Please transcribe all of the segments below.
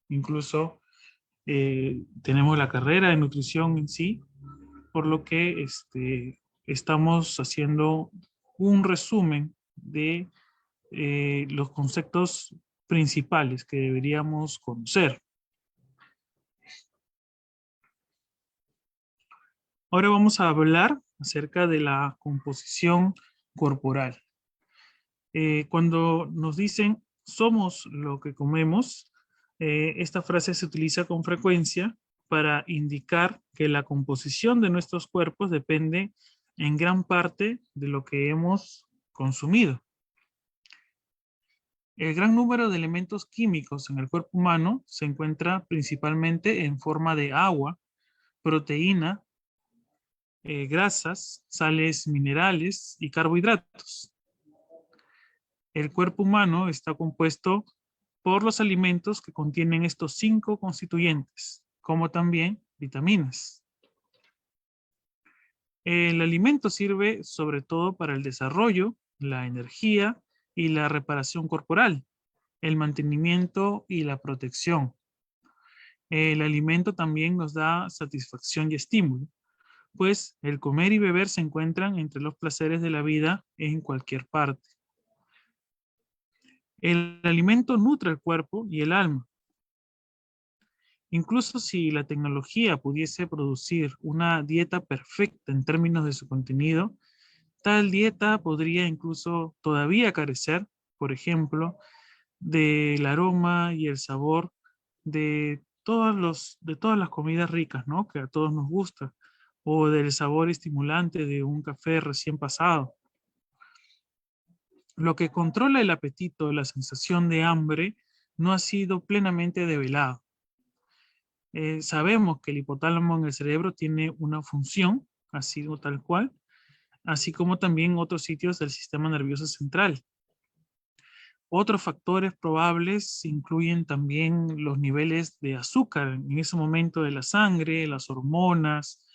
incluso tenemos la carrera de nutrición en sí, por lo que estamos haciendo un resumen de los conceptos principales que deberíamos conocer. Ahora vamos a hablar acerca de la composición corporal. Cuando nos dicen somos lo que comemos, esta frase se utiliza con frecuencia para indicar que la composición de nuestros cuerpos depende en gran parte de lo que hemos consumido. El gran número de elementos químicos en el cuerpo humano se encuentra principalmente en forma de agua, proteína, grasas, sales minerales y carbohidratos. El cuerpo humano está compuesto por los alimentos que contienen estos 5 constituyentes, como también vitaminas. El alimento sirve sobre todo para el desarrollo, la energía y la reparación corporal, el mantenimiento y la protección. El alimento también nos da satisfacción y estímulo, pues el comer y beber se encuentran entre los placeres de la vida en cualquier parte. El alimento nutre el cuerpo y el alma. Incluso si la tecnología pudiese producir una dieta perfecta en términos de su contenido, tal dieta podría incluso todavía carecer, por ejemplo, del aroma y el sabor de todas las comidas ricas, ¿no? Que a todos nos gusta, o del sabor estimulante de un café recién pasado. Lo que controla el apetito, la sensación de hambre, no ha sido plenamente develado. Sabemos que el hipotálamo en el cerebro tiene una función, así o tal cual, así como también otros sitios del sistema nervioso central. Otros factores probables incluyen también los niveles de azúcar en ese momento de la sangre, las hormonas,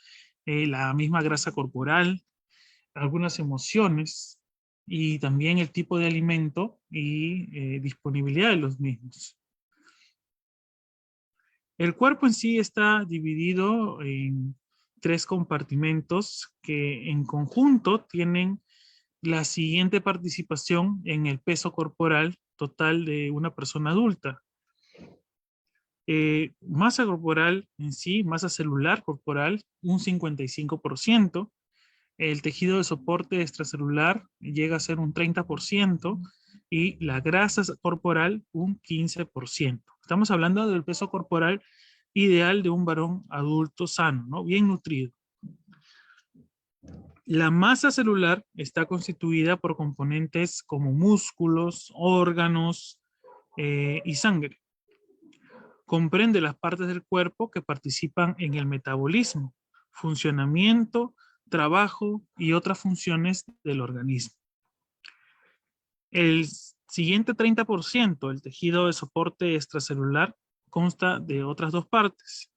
la misma grasa corporal, algunas emociones y también el tipo de alimento y disponibilidad de los mismos. El cuerpo en sí está dividido en 3 compartimentos que en conjunto tienen la siguiente participación en el peso corporal total de una persona adulta. Masa corporal en sí, masa celular corporal, un 55%. El tejido de soporte extracelular llega a ser un 30% y la grasa corporal un 15%. Estamos hablando del peso corporal ideal de un varón adulto sano, ¿no? Bien nutrido. La masa celular está constituida por componentes como músculos, órganos y sangre. Comprende las partes del cuerpo que participan en el metabolismo, funcionamiento, trabajo y otras funciones del organismo. El siguiente 30%, el tejido de soporte extracelular, consta de otras 2 partes.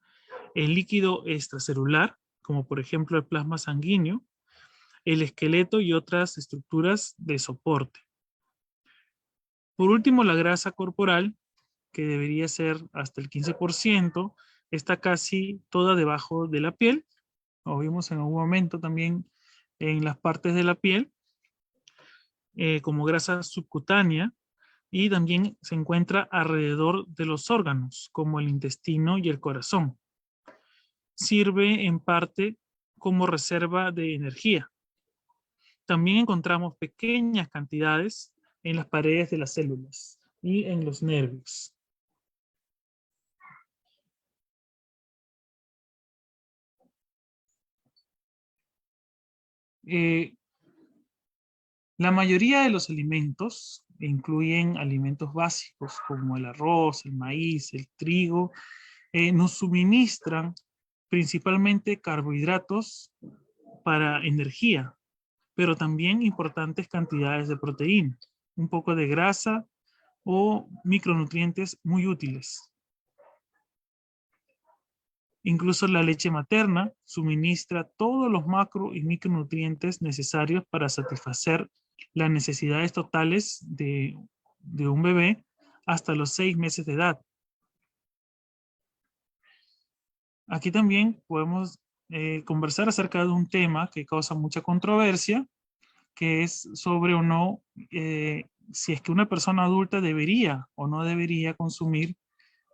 El líquido extracelular, como por ejemplo el plasma sanguíneo, el esqueleto y otras estructuras de soporte. Por último, la grasa corporal, que debería ser hasta el 15%, está casi toda debajo de la piel, como vimos en algún momento también en las partes de la piel, como grasa subcutánea, y también se encuentra alrededor de los órganos, como el intestino y el corazón. Sirve en parte como reserva de energía. También encontramos pequeñas cantidades en las paredes de las células y en los nervios. Eh, la mayoría de los alimentos incluyen alimentos básicos como el arroz, el maíz, el trigo, nos suministran principalmente carbohidratos para energía, pero también importantes cantidades de proteína, un poco de grasa o micronutrientes muy útiles. Incluso la leche materna suministra todos los macro y micronutrientes necesarios para satisfacer las necesidades totales de un bebé hasta los 6 meses de edad. Aquí también podemos conversar acerca de un tema que causa mucha controversia, que es sobre o no, si es que una persona adulta debería o no debería consumir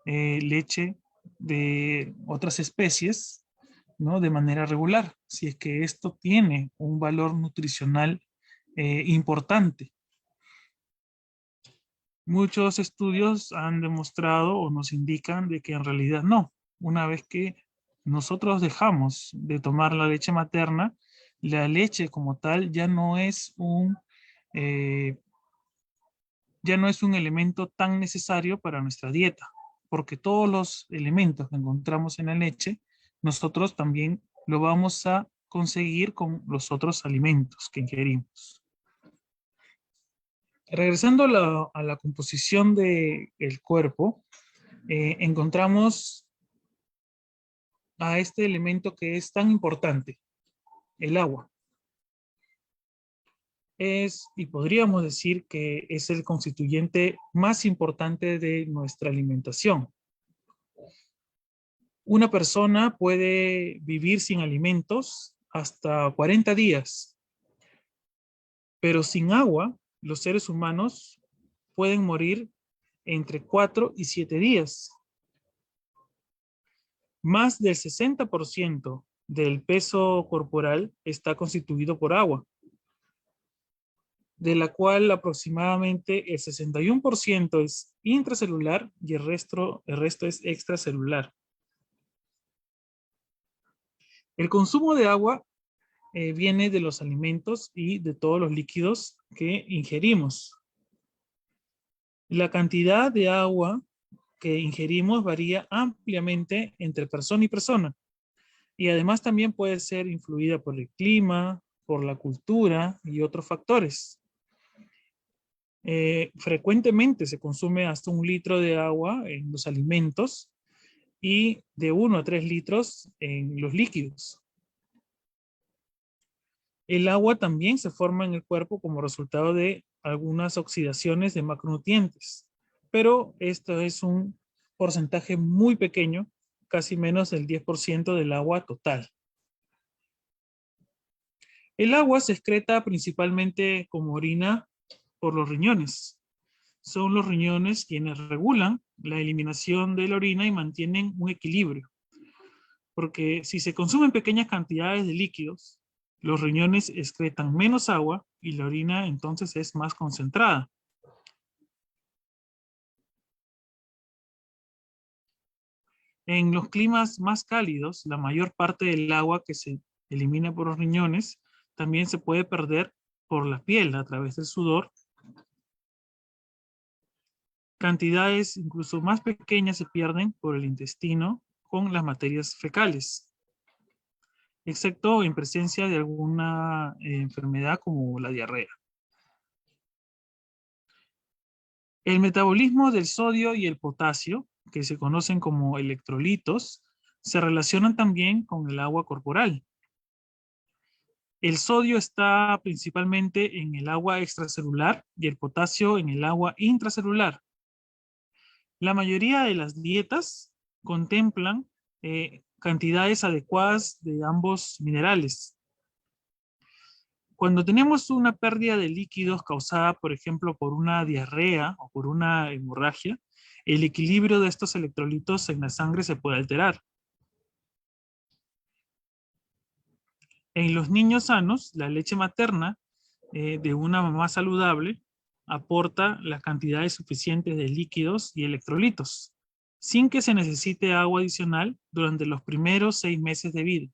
leche de otras especies, ¿no? De manera regular, si es que esto tiene un valor nutricional importante. Muchos estudios han demostrado o nos indican de que en realidad no. Una vez que nosotros dejamos de tomar la leche materna, la leche como tal eh, ya no es un elemento tan necesario para nuestra dieta, porque todos los elementos que encontramos en la leche, nosotros también lo vamos a conseguir con los otros alimentos que ingerimos. Regresando a la composición del cuerpo, encontramos a este elemento que es tan importante, el agua. Y podríamos decir que es el constituyente más importante de nuestra alimentación. Una persona puede vivir sin alimentos hasta 40 días, pero sin agua, los seres humanos pueden morir entre 4 y 7 días. Más del 60% del peso corporal está constituido por agua, de la cual aproximadamente el 61% es intracelular y el resto es extracelular. El consumo de agua viene de los alimentos y de todos los líquidos que ingerimos. La cantidad de agua que ingerimos varía ampliamente entre persona y persona. Y además también puede ser influida por el clima, por la cultura y otros factores. Frecuentemente se consume hasta 1 litro de agua en los alimentos y de 1 a 3 litros en los líquidos. El agua también se forma en el cuerpo como resultado de algunas oxidaciones de macronutrientes, pero esto es un porcentaje muy pequeño, casi menos del 10% del agua total. El agua se excreta principalmente como orina por los riñones. Son los riñones quienes regulan la eliminación de la orina y mantienen un equilibrio. Porque si se consumen pequeñas cantidades de líquidos, los riñones excretan menos agua y la orina entonces es más concentrada. En los climas más cálidos, la mayor parte del agua que se elimina por los riñones también se puede perder por la piel a través del sudor. Cantidades incluso más pequeñas se pierden por el intestino con las materias fecales, excepto en presencia de alguna enfermedad como la diarrea. El metabolismo del sodio y el potasio, que se conocen como electrolitos, se relacionan también con el agua corporal. El sodio está principalmente en el agua extracelular y el potasio en el agua intracelular. La mayoría de las dietas contemplan cantidades adecuadas de ambos minerales. Cuando tenemos una pérdida de líquidos causada, por ejemplo, por una diarrea o por una hemorragia, el equilibrio de estos electrolitos en la sangre se puede alterar. En los niños sanos, la leche materna de una mamá saludable aporta las cantidades suficientes de líquidos y electrolitos, sin que se necesite agua adicional durante los primeros 6 meses de vida,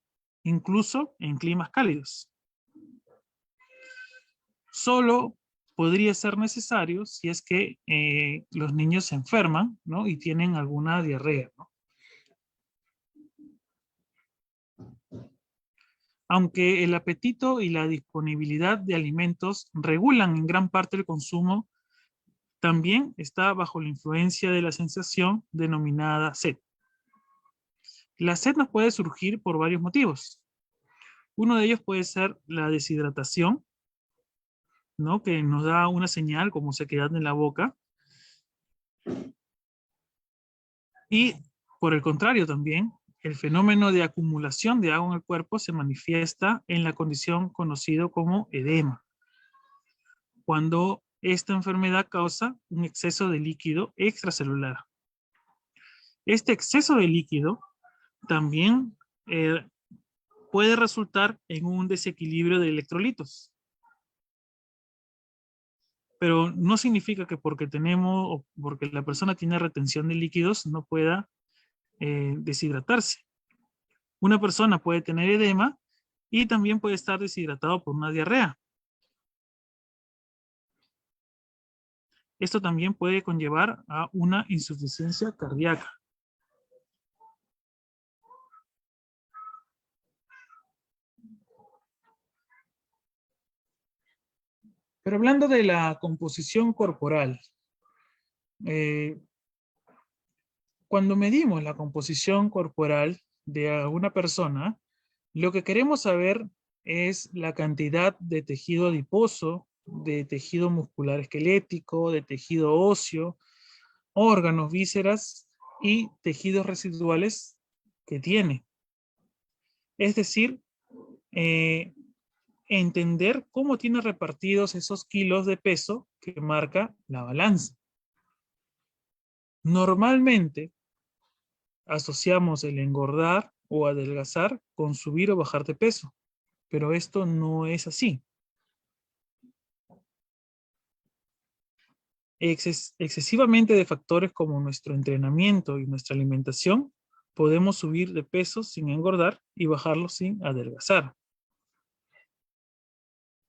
incluso en climas cálidos. Solo podría ser necesario si es que los niños se enferman, ¿no? Y tienen alguna diarrea, ¿no? Aunque el apetito y la disponibilidad de alimentos regulan en gran parte el consumo, también está bajo la influencia de la sensación denominada sed. La sed nos puede surgir por varios motivos. Uno de ellos puede ser la deshidratación, ¿no? Que nos da una señal como sequedad en la boca. Y por el contrario también, el fenómeno de acumulación de agua en el cuerpo se manifiesta en la condición conocida como edema, cuando esta enfermedad causa un exceso de líquido extracelular. Este exceso de líquido también puede resultar en un desequilibrio de electrolitos. Pero no significa que porque tenemos o porque la persona tiene retención de líquidos no pueda deshidratarse. Una persona puede tener edema y también puede estar deshidratado por una diarrea. Esto también puede conllevar a una insuficiencia cardíaca. Pero hablando de la composición corporal, eh, cuando medimos la composición corporal de una persona, lo que queremos saber es la cantidad de tejido adiposo, de tejido muscular esquelético, de tejido óseo, órganos, vísceras y tejidos residuales que tiene. Es decir, entender cómo tiene repartidos esos kilos de peso que marca la balanza. Normalmente asociamos el engordar o adelgazar con subir o bajar de peso, pero esto no es así. Excesivamente de factores como nuestro entrenamiento y nuestra alimentación, podemos subir de peso sin engordar y bajarlo sin adelgazar.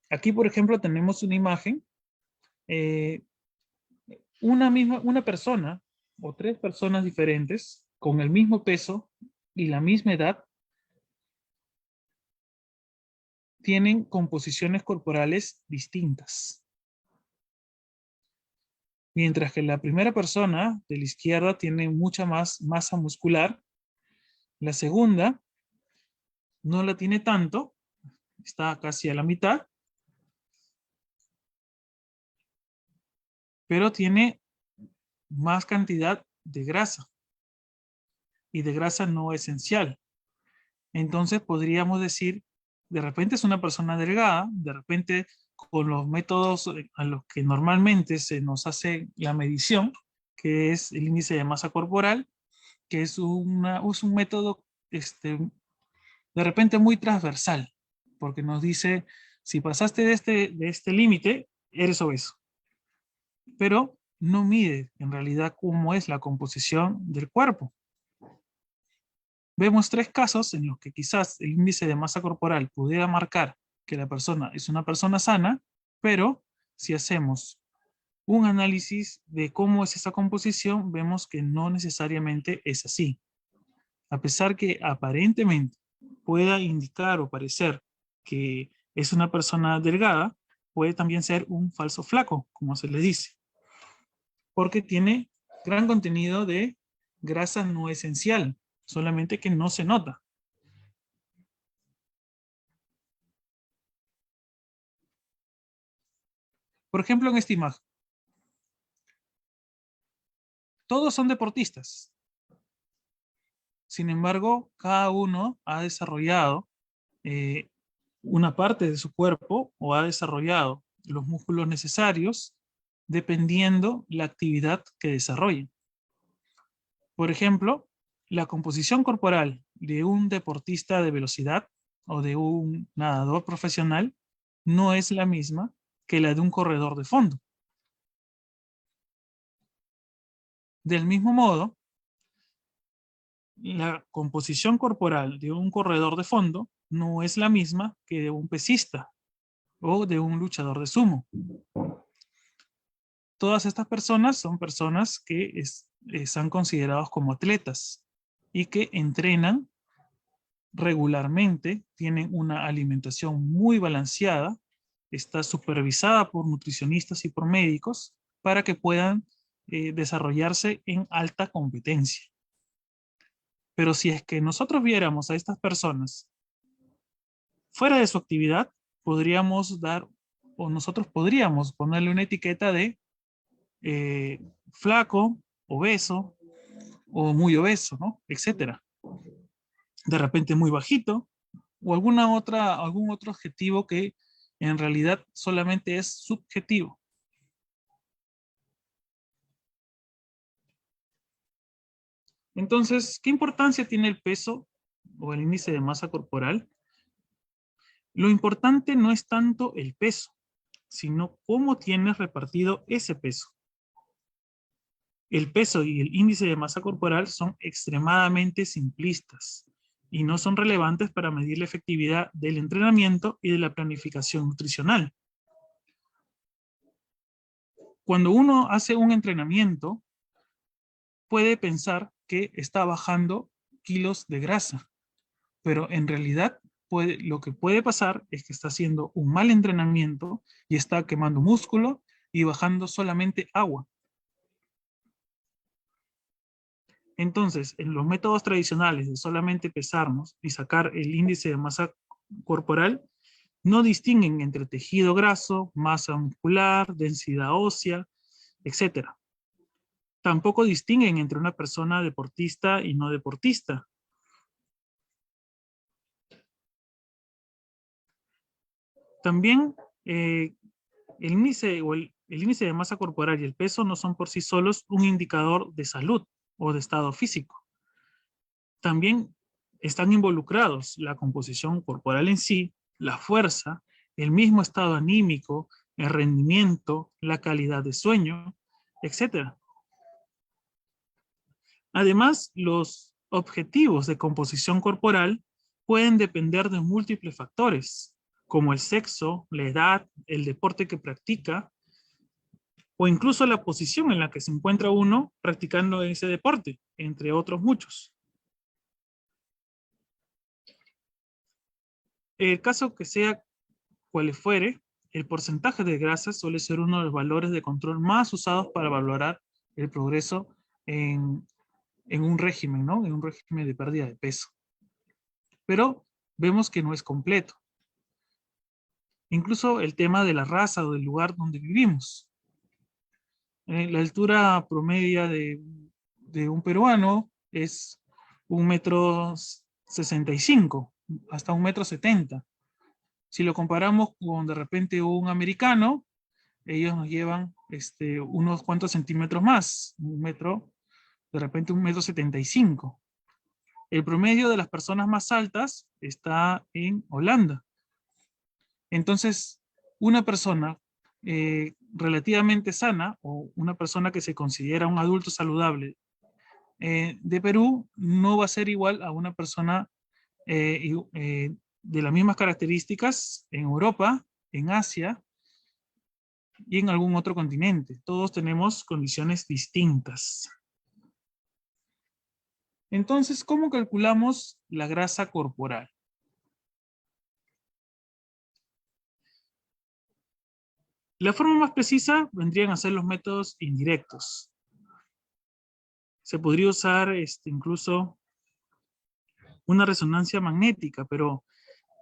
Aquí, por ejemplo, tenemos una imagen. Una persona o tres personas diferentes con el mismo peso y la misma edad tienen composiciones corporales distintas. Mientras que la primera persona de la izquierda tiene mucha más masa muscular, la segunda no la tiene tanto, está casi a la mitad, pero tiene más cantidad de grasa y de grasa no esencial. Entonces podríamos decir, de repente es una persona delgada, de repente con los métodos a los que normalmente se nos hace la medición, que es el índice de masa corporal, que es un método de repente muy transversal, porque nos dice, si pasaste de este límite, eres obeso. Pero no mide en realidad cómo es la composición del cuerpo. Vemos tres casos en los que quizás el índice de masa corporal pudiera marcar que la persona es una persona sana, pero si hacemos un análisis de cómo es esa composición, vemos que no necesariamente es así. A pesar que aparentemente pueda indicar o parecer que es una persona delgada, puede también ser un falso flaco, como se le dice, porque tiene gran contenido de grasa no esencial, solamente que no se nota. Por ejemplo, en esta imagen, todos son deportistas. Sin embargo, cada uno ha desarrollado eh, una parte de su cuerpo o ha desarrollado los músculos necesarios dependiendo la actividad que desarrollen. Por ejemplo, la composición corporal de un deportista de velocidad o de un nadador profesional no es la misma que la de un corredor de fondo. Del mismo modo, la composición corporal de un corredor de fondo no es la misma que de un pesista o de un luchador de sumo. Todas estas personas son personas que están considerados como atletas y que entrenan regularmente, tienen una alimentación muy balanceada, está supervisada por nutricionistas y por médicos para que puedan desarrollarse en alta competencia. Pero si es que nosotros viéramos a estas personas fuera de su actividad, podríamos dar, o nosotros podríamos ponerle una etiqueta de flaco, obeso o muy obeso, ¿no? Etcétera. de repente muy bajito, o algún otro objetivo que en realidad solamente es subjetivo. Entonces, ¿qué importancia tiene el peso o el índice de masa corporal? Lo importante no es tanto el peso, sino cómo tienes repartido ese peso. El peso y el índice de masa corporal son extremadamente simplistas y no son relevantes para medir la efectividad del entrenamiento y de la planificación nutricional. Cuando uno hace un entrenamiento, puede pensar que está bajando kilos de grasa, pero en realidad lo que puede pasar es que está haciendo un mal entrenamiento y está quemando músculo y bajando solamente agua. Entonces, en los métodos tradicionales de solamente pesarnos y sacar el índice de masa corporal, no distinguen entre tejido graso, masa muscular, densidad ósea, etc. Tampoco distinguen entre una persona deportista y no deportista. También el índice de masa corporal y el peso no son por sí solos un indicador de salud o de estado físico. También están involucrados la composición corporal en sí, la fuerza, el mismo estado anímico, el rendimiento, la calidad de sueño, etc. Además, los objetivos de composición corporal pueden depender de múltiples factores, como el sexo, la edad, el deporte que practica, o incluso la posición en la que se encuentra uno practicando ese deporte, entre otros muchos. El caso que sea cual fuere, el porcentaje de grasa suele ser uno de los valores de control más usados para valorar el progreso en un régimen, ¿no? En un régimen de pérdida de peso. Pero vemos que no es completo. Incluso el tema de la raza o del lugar donde vivimos. La altura promedia de un peruano es 1,65 m, hasta 1,70 m. Si lo comparamos con de repente un americano, ellos nos llevan unos cuantos centímetros más, un metro, de repente 1,75 m. El promedio de las personas más altas está en Holanda. Entonces, una persona relativamente sana o una persona que se considera un adulto saludable de Perú no va a ser igual a una persona de las mismas características en Europa, en Asia y en algún otro continente. Todos tenemos condiciones distintas. Entonces, ¿cómo calculamos la grasa corporal? La forma más precisa vendrían a ser los métodos indirectos. Se podría usar incluso una resonancia magnética, pero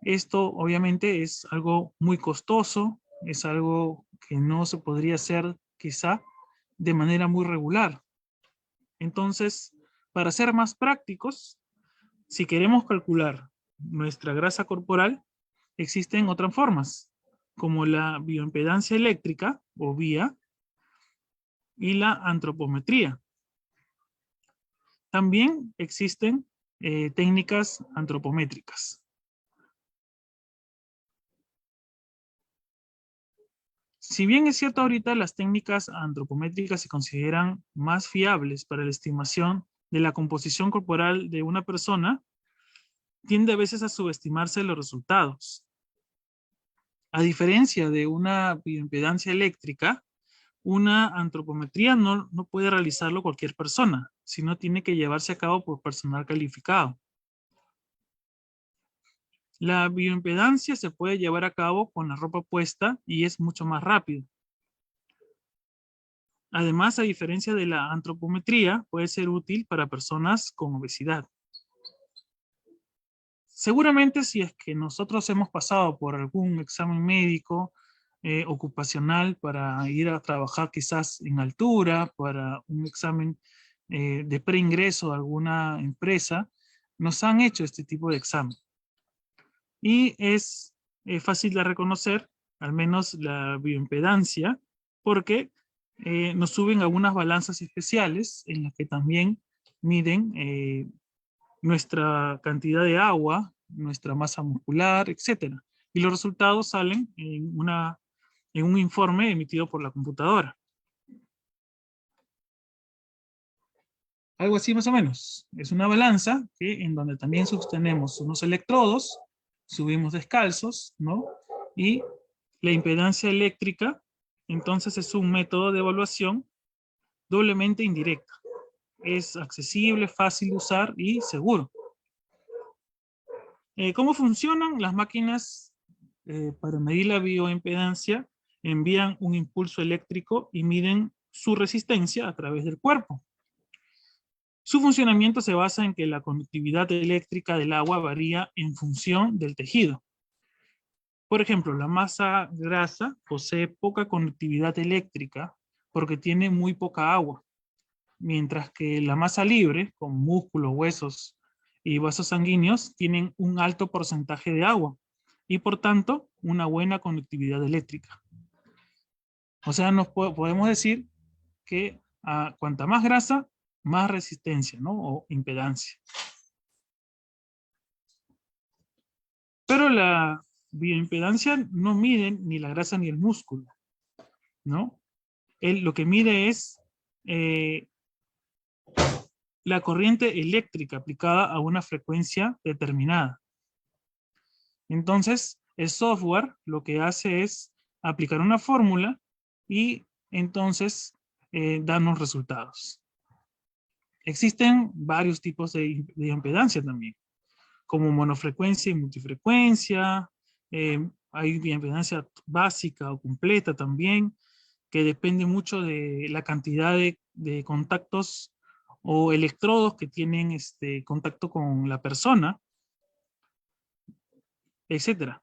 esto obviamente es algo muy costoso, es algo que no se podría hacer quizá de manera muy regular. Entonces, para ser más prácticos, si queremos calcular nuestra grasa corporal, existen otras formas, como la bioimpedancia eléctrica o vía y la antropometría. También existen técnicas antropométricas. Si bien es cierto ahorita las técnicas antropométricas se consideran más fiables para la estimación de la composición corporal de una persona, tiende a veces a subestimarse los resultados. A diferencia de una bioimpedancia eléctrica, una antropometría no puede realizarlo cualquier persona, sino tiene que llevarse a cabo por personal calificado. La bioimpedancia se puede llevar a cabo con la ropa puesta y es mucho más rápido. Además, a diferencia de la antropometría, puede ser útil para personas con obesidad. Seguramente si es que nosotros hemos pasado por algún examen médico ocupacional para ir a trabajar quizás en altura, para un examen de preingreso a alguna empresa, nos han hecho este tipo de examen. Y es fácil de reconocer, al menos la bioimpedancia, porque nos suben a unas balanzas especiales en las que también miden nuestra cantidad de agua, nuestra masa muscular, etcétera. Y los resultados salen en un informe emitido por la computadora. Algo así más o menos. Es una balanza en donde también sostenemos unos electrodos, subimos descalzos, ¿no? Y la impedancia eléctrica, entonces es un método de evaluación doblemente indirecta. Es accesible, fácil de usar y seguro. ¿Cómo funcionan las máquinas para medir la bioimpedancia? Envían un impulso eléctrico y miden su resistencia a través del cuerpo. Su funcionamiento se basa en que la conductividad eléctrica del agua varía en función del tejido. Por ejemplo, la masa grasa posee poca conductividad eléctrica porque tiene muy poca agua, mientras que la masa libre, con músculos, huesos y vasos sanguíneos, tienen un alto porcentaje de agua y por tanto una buena conductividad eléctrica. O sea, podemos decir que cuanta más grasa, más resistencia, ¿no? O impedancia. Pero la bioimpedancia no mide ni la grasa ni el músculo, ¿no? Lo que mide es la corriente eléctrica aplicada a una frecuencia determinada. Entonces, el software lo que hace es aplicar una fórmula y entonces darnos resultados. Existen varios tipos de impedancia también, como monofrecuencia y multifrecuencia. Hay impedancia básica o completa también, que depende mucho de la cantidad de contactos o electrodos que tienen contacto con la persona, etcétera.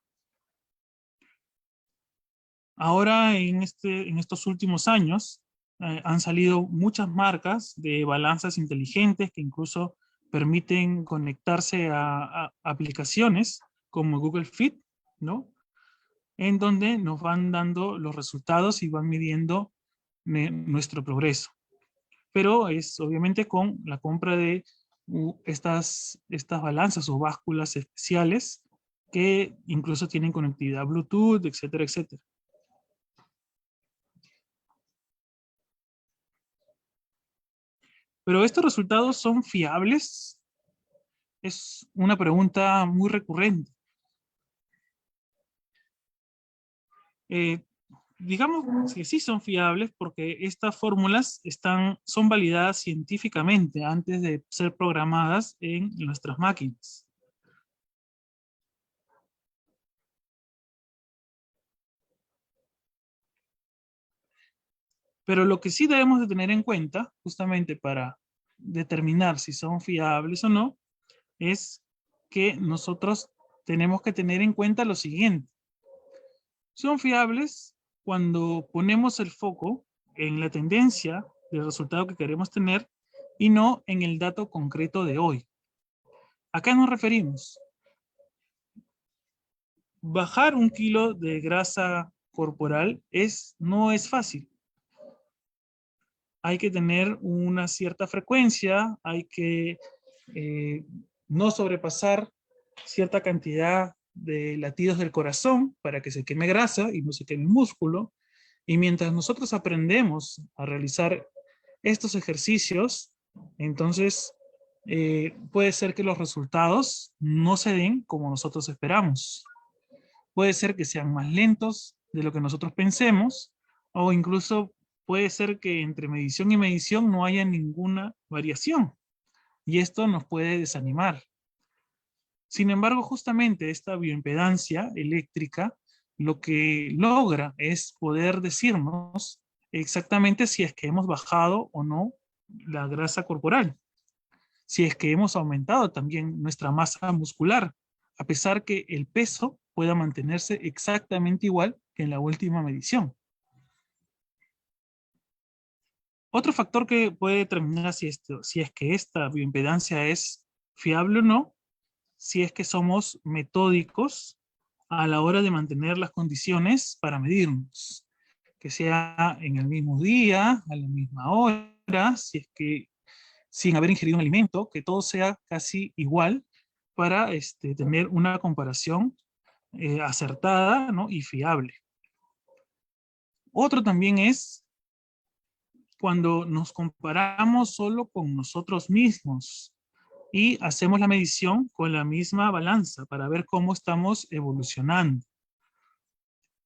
Ahora, en estos últimos años, han salido muchas marcas de balanzas inteligentes que incluso permiten conectarse a aplicaciones como Google Fit, ¿no? En donde nos van dando los resultados y van midiendo nuestro progreso. Pero es obviamente con la compra de estas balanzas o básculas especiales que incluso tienen conectividad Bluetooth, etcétera, etcétera. Pero estos resultados son fiables. Es una pregunta muy recurrente. Eh, digamos que sí son fiables porque estas fórmulas son validadas científicamente antes de ser programadas en nuestras máquinas. Pero lo que sí debemos de tener en cuenta, justamente para determinar si son fiables o no, es que nosotros tenemos que tener en cuenta lo siguiente. Son fiables cuando ponemos el foco en la tendencia del resultado que queremos tener y no en el dato concreto de hoy. ¿A qué nos referimos? Bajar 1 kilo de grasa corporal no es fácil. Hay que tener una cierta frecuencia, hay que no sobrepasar cierta cantidad de latidos del corazón para que se queme grasa y no se queme músculo. Y mientras nosotros aprendemos a realizar estos ejercicios, entonces puede ser que los resultados no se den como nosotros esperamos. Puede ser que sean más lentos de lo que nosotros pensemos, o incluso puede ser que entre medición y medición no haya ninguna variación. Y esto nos puede desanimar. Sin embargo, justamente esta bioimpedancia eléctrica lo que logra es poder decirnos exactamente si es que hemos bajado o no la grasa corporal, si es que hemos aumentado también nuestra masa muscular, a pesar que el peso pueda mantenerse exactamente igual que en la última medición. Otro factor que puede determinar si es que esta bioimpedancia es fiable o no si es que somos metódicos a la hora de mantener las condiciones para medirnos, que sea en el mismo día, a la misma hora, si es que sin haber ingerido un alimento, que todo sea casi igual para tener una comparación acertada, ¿no? Y fiable. Otro también es cuando nos comparamos solo con nosotros mismos y hacemos la medición con la misma balanza para ver cómo estamos evolucionando.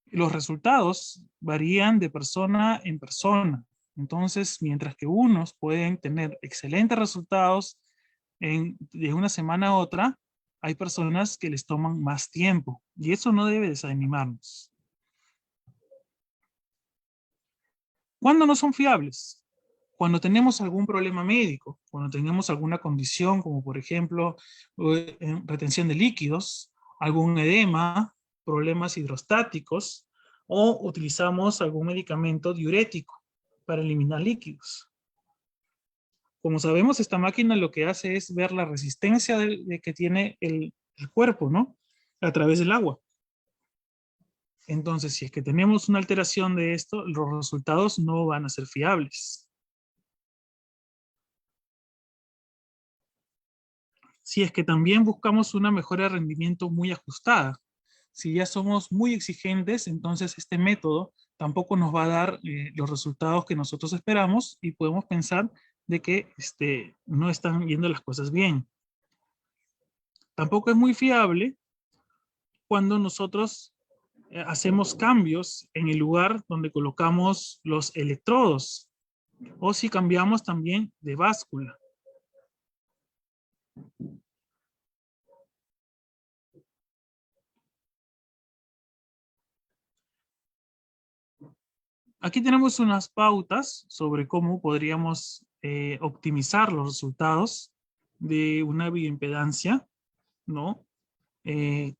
Los resultados varían de persona en persona. Entonces, mientras que unos pueden tener excelentes resultados de una semana a otra, hay personas que les toman más tiempo y eso no debe desanimarnos. ¿Cuándo no son fiables? Cuando tenemos algún problema médico, cuando tenemos alguna condición, como por ejemplo retención de líquidos, algún edema, problemas hidrostáticos, o utilizamos algún medicamento diurético para eliminar líquidos. Como sabemos, esta máquina lo que hace es ver la resistencia que tiene el cuerpo, ¿no? A través del agua. Entonces, si es que tenemos una alteración de esto, los resultados no van a ser fiables. Si es que también buscamos una mejora de rendimiento muy ajustada. Si ya somos muy exigentes, entonces este método tampoco nos va a dar los resultados que nosotros esperamos y podemos pensar de que no están yendo las cosas bien. Tampoco es muy fiable cuando nosotros hacemos cambios en el lugar donde colocamos los electrodos o si cambiamos también de báscula. Aquí tenemos unas pautas sobre cómo podríamos optimizar los resultados de una bioimpedancia, ¿no? Eh,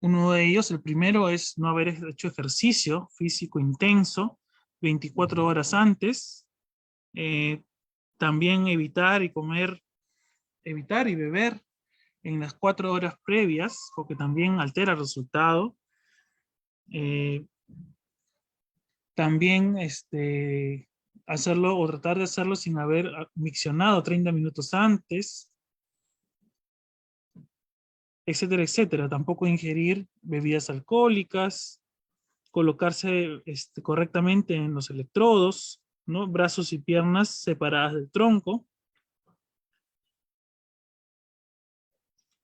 Uno de ellos, el primero, es no haber hecho ejercicio físico intenso 24 horas antes. Eh, También evitar y beber en las 4 horas previas, porque también altera el resultado. Eh, También hacerlo o tratar de hacerlo sin haber miccionado 30 minutos antes, etcétera, etcétera. Tampoco ingerir bebidas alcohólicas, colocarse correctamente en los electrodos, ¿no? Brazos y piernas separadas del tronco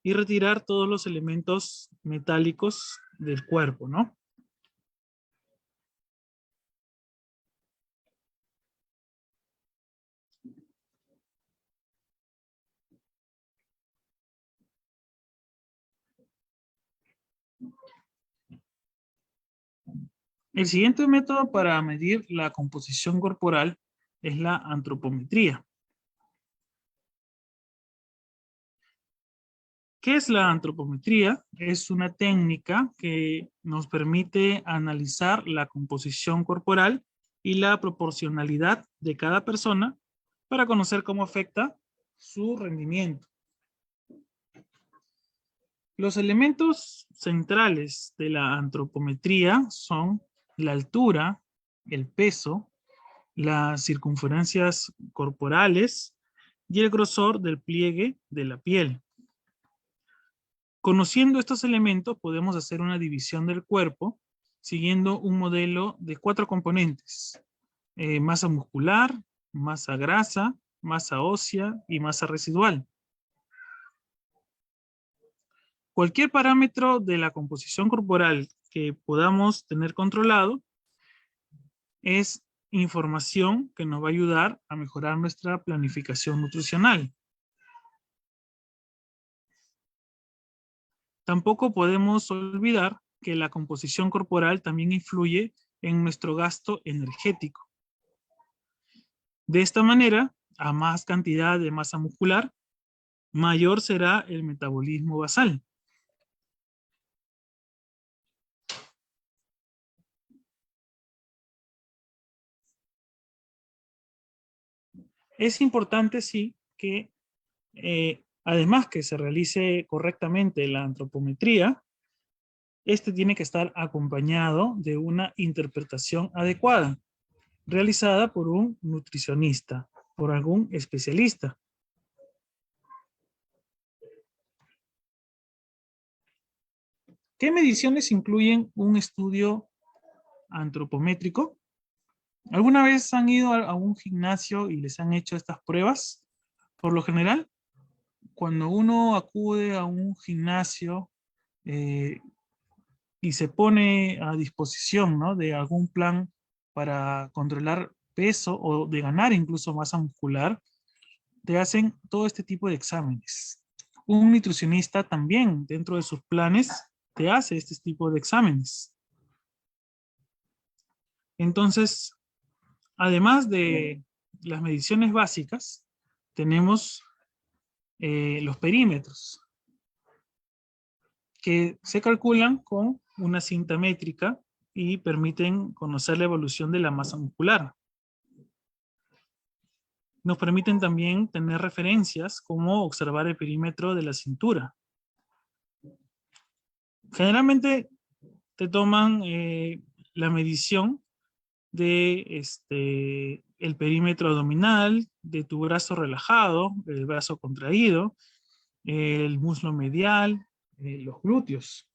y retirar todos los elementos metálicos del cuerpo, ¿no? El siguiente método para medir la composición corporal es la antropometría. ¿Qué es la antropometría? Es una técnica que nos permite analizar la composición corporal y la proporcionalidad de cada persona para conocer cómo afecta su rendimiento. Los elementos centrales de la antropometría son la altura, el peso, las circunferencias corporales y el grosor del pliegue de la piel. Conociendo estos elementos, podemos hacer una división del cuerpo siguiendo un modelo de 4 componentes: masa muscular, masa grasa, masa ósea y masa residual. Cualquier parámetro de la composición corporal que podamos tener controlado es información que nos va a ayudar a mejorar nuestra planificación nutricional. Tampoco podemos olvidar que la composición corporal también influye en nuestro gasto energético. De esta manera, a más cantidad de masa muscular, mayor será el metabolismo basal. Es importante, sí, que Además que se realice correctamente la antropometría, este tiene que estar acompañado de una interpretación adecuada, realizada por un nutricionista, por algún especialista. ¿Qué mediciones incluyen un estudio antropométrico? ¿Alguna vez han ido a un gimnasio y les han hecho estas pruebas? Por lo general, cuando uno acude a un gimnasio eh, y se pone a disposición, ¿no?, de algún plan para controlar peso o de ganar incluso masa muscular, te hacen todo este tipo de exámenes. Un nutricionista también, dentro de sus planes, te hace este tipo de exámenes. Entonces, además de las mediciones básicas, tenemos los perímetros, que se calculan con una cinta métrica y permiten conocer la evolución de la masa muscular. Nos permiten también tener referencias como observar el perímetro de la cintura. Generalmente te toman la medición de el perímetro abdominal, de tu brazo relajado, el brazo contraído, el muslo medial, los glúteos.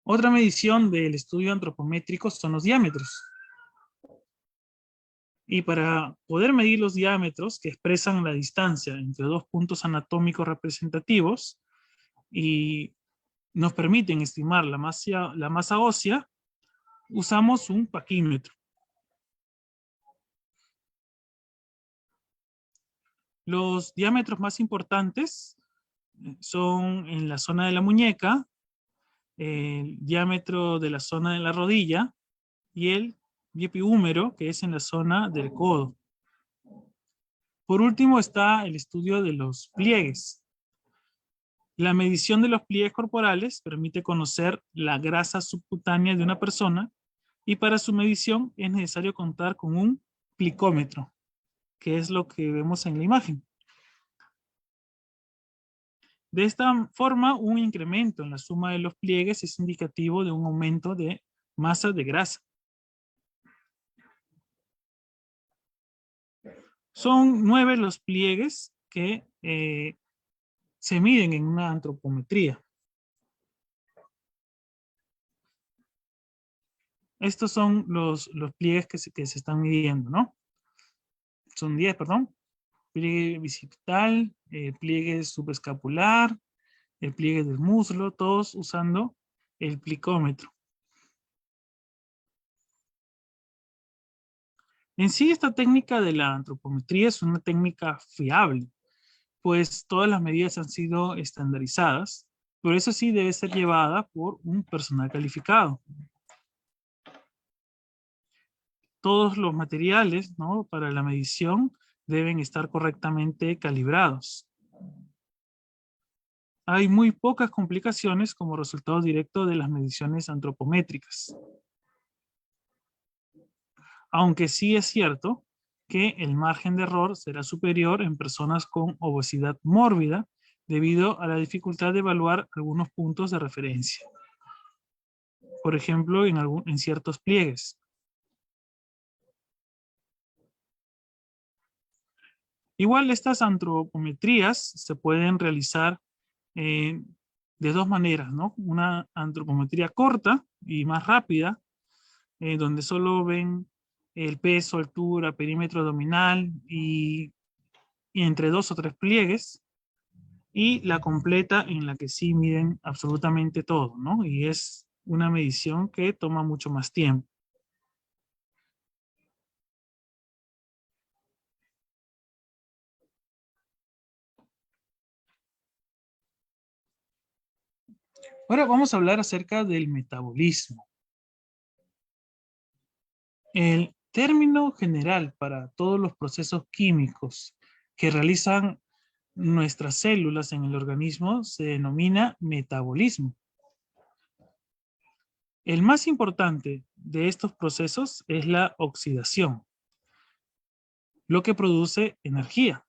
Otra medición del estudio antropométrico son los diámetros. Y para poder medir los diámetros que expresan la distancia entre dos puntos anatómicos representativos y nos permiten estimar la masa ósea, usamos un paquímetro. Los diámetros más importantes son en la zona de la muñeca, el diámetro de la zona de la rodilla y el epihúmero, que es en la zona del codo. Por último está el estudio de los pliegues. La medición de los pliegues corporales permite conocer la grasa subcutánea de una persona y para su medición es necesario contar con un plicómetro, que es lo que vemos en la imagen. De esta forma, un incremento en la suma de los pliegues es indicativo de un aumento de masa de grasa. Son 9 los pliegues que se miden en una antropometría. Estos son los pliegues que se están midiendo, ¿no? Son 10, perdón. Pliegue bicipital, pliegue subescapular, el pliegue del muslo, todos usando el plicómetro. En sí, esta técnica de la antropometría es una técnica fiable, pues todas las medidas han sido estandarizadas, pero eso sí debe ser llevada por un personal calificado. Todos los materiales, ¿no?, para la medición deben estar correctamente calibrados. Hay muy pocas complicaciones como resultado directo de las mediciones antropométricas. Aunque sí es cierto que el margen de error será superior en personas con obesidad mórbida debido a la dificultad de evaluar algunos puntos de referencia. Por ejemplo, en ciertos pliegues. Igual estas antropometrías se pueden realizar de dos maneras, ¿no? Una antropometría corta y más rápida, donde solo ven el peso, altura, perímetro abdominal y entre 2 o 3 pliegues, y la completa en la que sí miden absolutamente todo, ¿no? Y es una medición que toma mucho más tiempo. Ahora vamos a hablar acerca del metabolismo. El término general para todos los procesos químicos que realizan nuestras células en el organismo se denomina metabolismo. El más importante de estos procesos es la oxidación, lo que produce energía.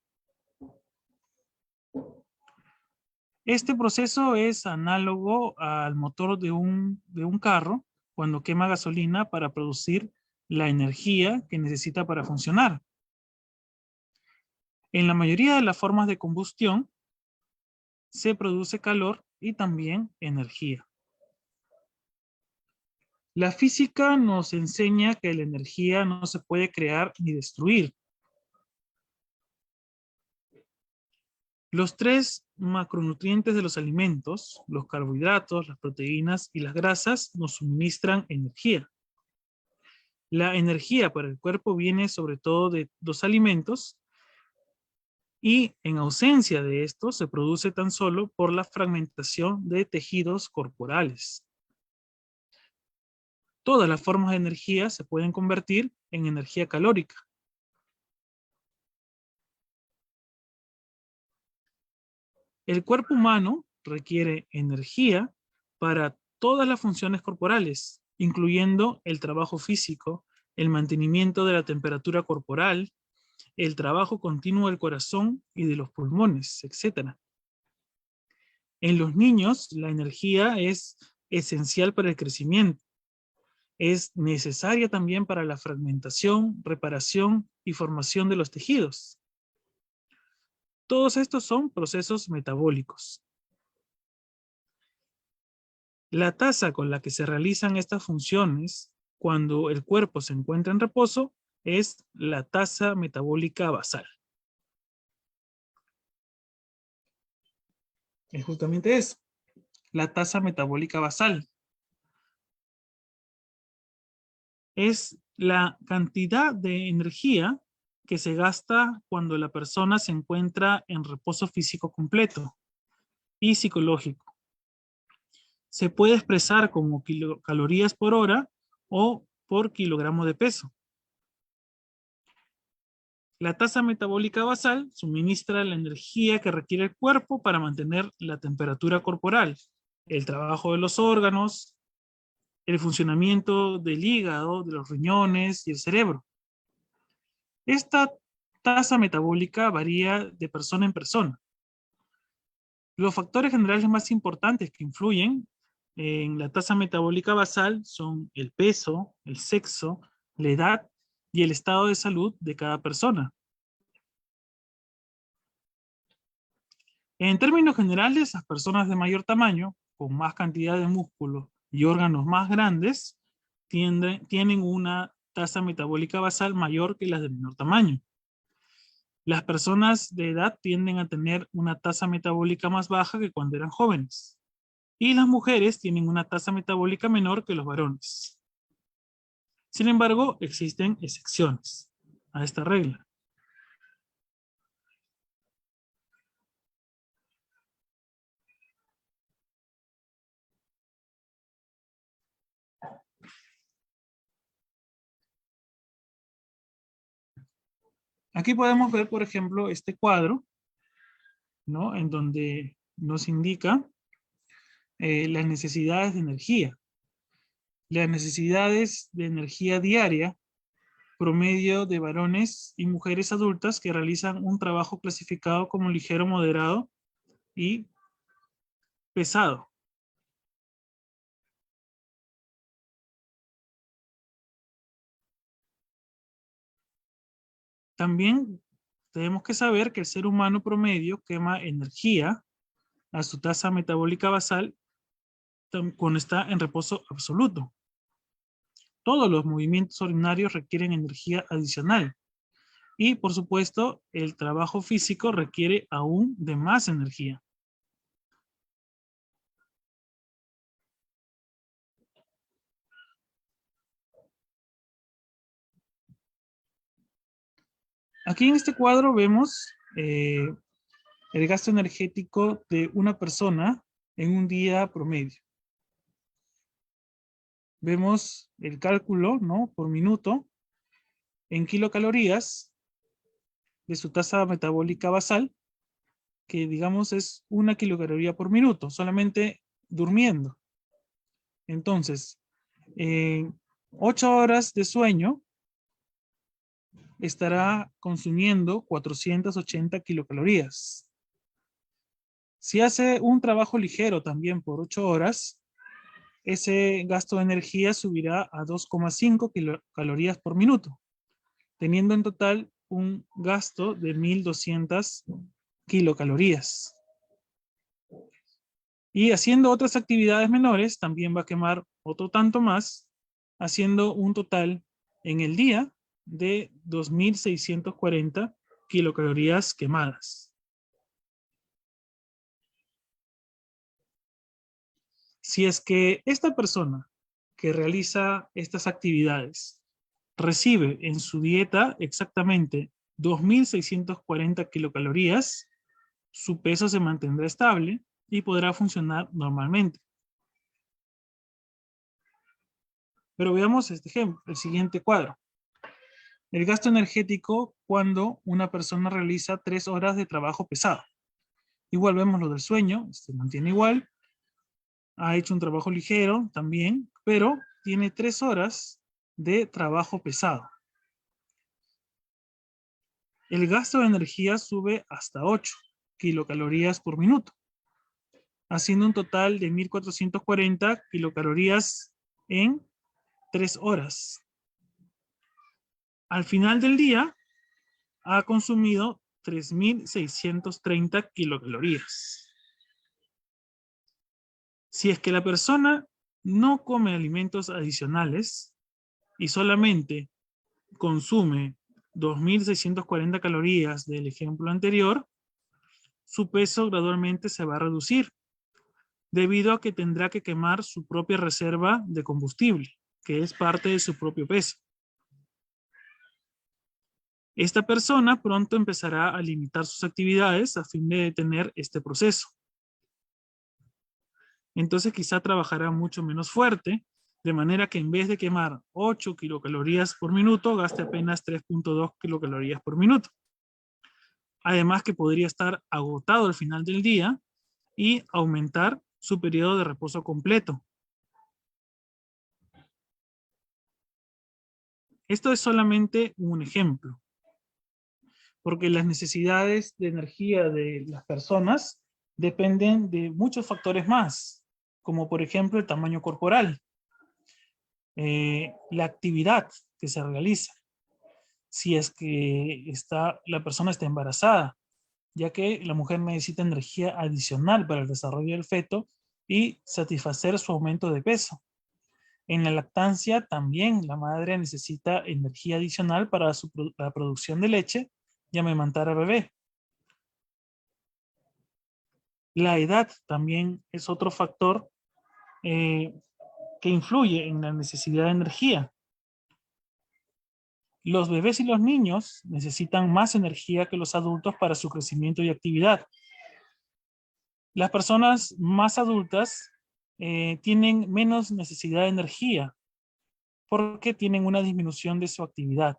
Este proceso es análogo al motor de un carro cuando quema gasolina para producir la energía que necesita para funcionar. En la mayoría de las formas de combustión se produce calor y también energía. La física nos enseña que la energía no se puede crear ni destruir. Los tres macronutrientes de los alimentos, los carbohidratos, las proteínas y las grasas, nos suministran energía. La energía para el cuerpo viene sobre todo de los alimentos y en ausencia de esto se produce tan solo por la fragmentación de tejidos corporales. Todas las formas de energía se pueden convertir en energía calórica. El cuerpo humano requiere energía para todas las funciones corporales, incluyendo el trabajo físico, el mantenimiento de la temperatura corporal, el trabajo continuo del corazón y de los pulmones, etc. En los niños, la energía es esencial para el crecimiento. Es necesaria también para la fragmentación, reparación y formación de los tejidos. Todos estos son procesos metabólicos. La tasa con la que se realizan estas funciones cuando el cuerpo se encuentra en reposo es la tasa metabólica basal. Es justamente eso, la tasa metabólica basal. Es la cantidad de energía que se gasta cuando la persona se encuentra en reposo físico completo y psicológico. Se puede expresar como kilocalorías por hora o por kilogramo de peso. La tasa metabólica basal suministra la energía que requiere el cuerpo para mantener la temperatura corporal, el trabajo de los órganos, el funcionamiento del hígado, de los riñones y el cerebro. Esta tasa metabólica varía de persona en persona. Los factores generales más importantes que influyen en la tasa metabólica basal son el peso, el sexo, la edad y el estado de salud de cada persona. En términos generales, las personas de mayor tamaño, con más cantidad de músculos y órganos más grandes, tienen una tasa metabólica basal mayor que las de menor tamaño. Las personas de edad tienden a tener una tasa metabólica más baja que cuando eran jóvenes. Y las mujeres tienen una tasa metabólica menor que los varones. Sin embargo, existen excepciones a esta regla. Aquí podemos ver, por ejemplo, este cuadro, ¿no? En donde nos indica las necesidades de energía. Las necesidades de energía diaria promedio de varones y mujeres adultas que realizan un trabajo clasificado como ligero, moderado y pesado. También tenemos que saber que el ser humano promedio quema energía a su tasa metabólica basal cuando está en reposo absoluto. Todos los movimientos ordinarios requieren energía adicional. Y, por supuesto, el trabajo físico requiere aún de más energía. Aquí en este cuadro vemos el gasto energético de una persona en un día promedio. Vemos el cálculo, ¿no? Por minuto en kilocalorías de su tasa metabólica basal, que digamos es 1 kilocaloría por minuto, solamente durmiendo. Entonces, en 8 horas de sueño estará consumiendo 480 kilocalorías. Si hace un trabajo ligero también por 8 horas, ese gasto de energía subirá a 2,5 kilocalorías por minuto, teniendo en total un gasto de 1.200 kilocalorías. Y haciendo otras actividades menores, también va a quemar otro tanto más, haciendo un total en el día de 2.640 kilocalorías quemadas. Si es que esta persona que realiza estas actividades recibe en su dieta exactamente 2.640 kilocalorías, su peso se mantendrá estable y podrá funcionar normalmente. Pero veamos este ejemplo, el siguiente cuadro. El gasto energético cuando una persona realiza 3 horas de trabajo pesado. Igual vemos lo del sueño, se mantiene igual. Ha hecho un trabajo ligero también, pero tiene 3 horas de trabajo pesado. El gasto de energía sube hasta 8 kilocalorías por minuto, haciendo un total de 1.440 kilocalorías en 3 horas. Al final del día, ha consumido 3.630 kilocalorías. Si es que la persona no come alimentos adicionales y solamente consume 2.640 calorías del ejemplo anterior, su peso gradualmente se va a reducir, debido a que tendrá que quemar su propia reserva de combustible, que es parte de su propio peso. Esta persona pronto empezará a limitar sus actividades a fin de detener este proceso. Entonces quizá trabajará mucho menos fuerte, de manera que en vez de quemar 8 kilocalorías por minuto, gaste apenas 3,2 kilocalorías por minuto. Además que podría estar agotado al final del día y aumentar su periodo de reposo completo. Esto es solamente un ejemplo, porque las necesidades de energía de las personas dependen de muchos factores más, como por ejemplo el tamaño corporal, la actividad que se realiza, si es que la persona está embarazada, ya que la mujer necesita energía adicional para el desarrollo del feto y satisfacer su aumento de peso. En la lactancia también la madre necesita energía adicional para la producción de leche y amamantar al bebé. La edad también es otro factor que influye en la necesidad de energía. Los bebés y los niños necesitan más energía que los adultos para su crecimiento y actividad. Las personas más adultas tienen menos necesidad de energía porque tienen una disminución de su actividad.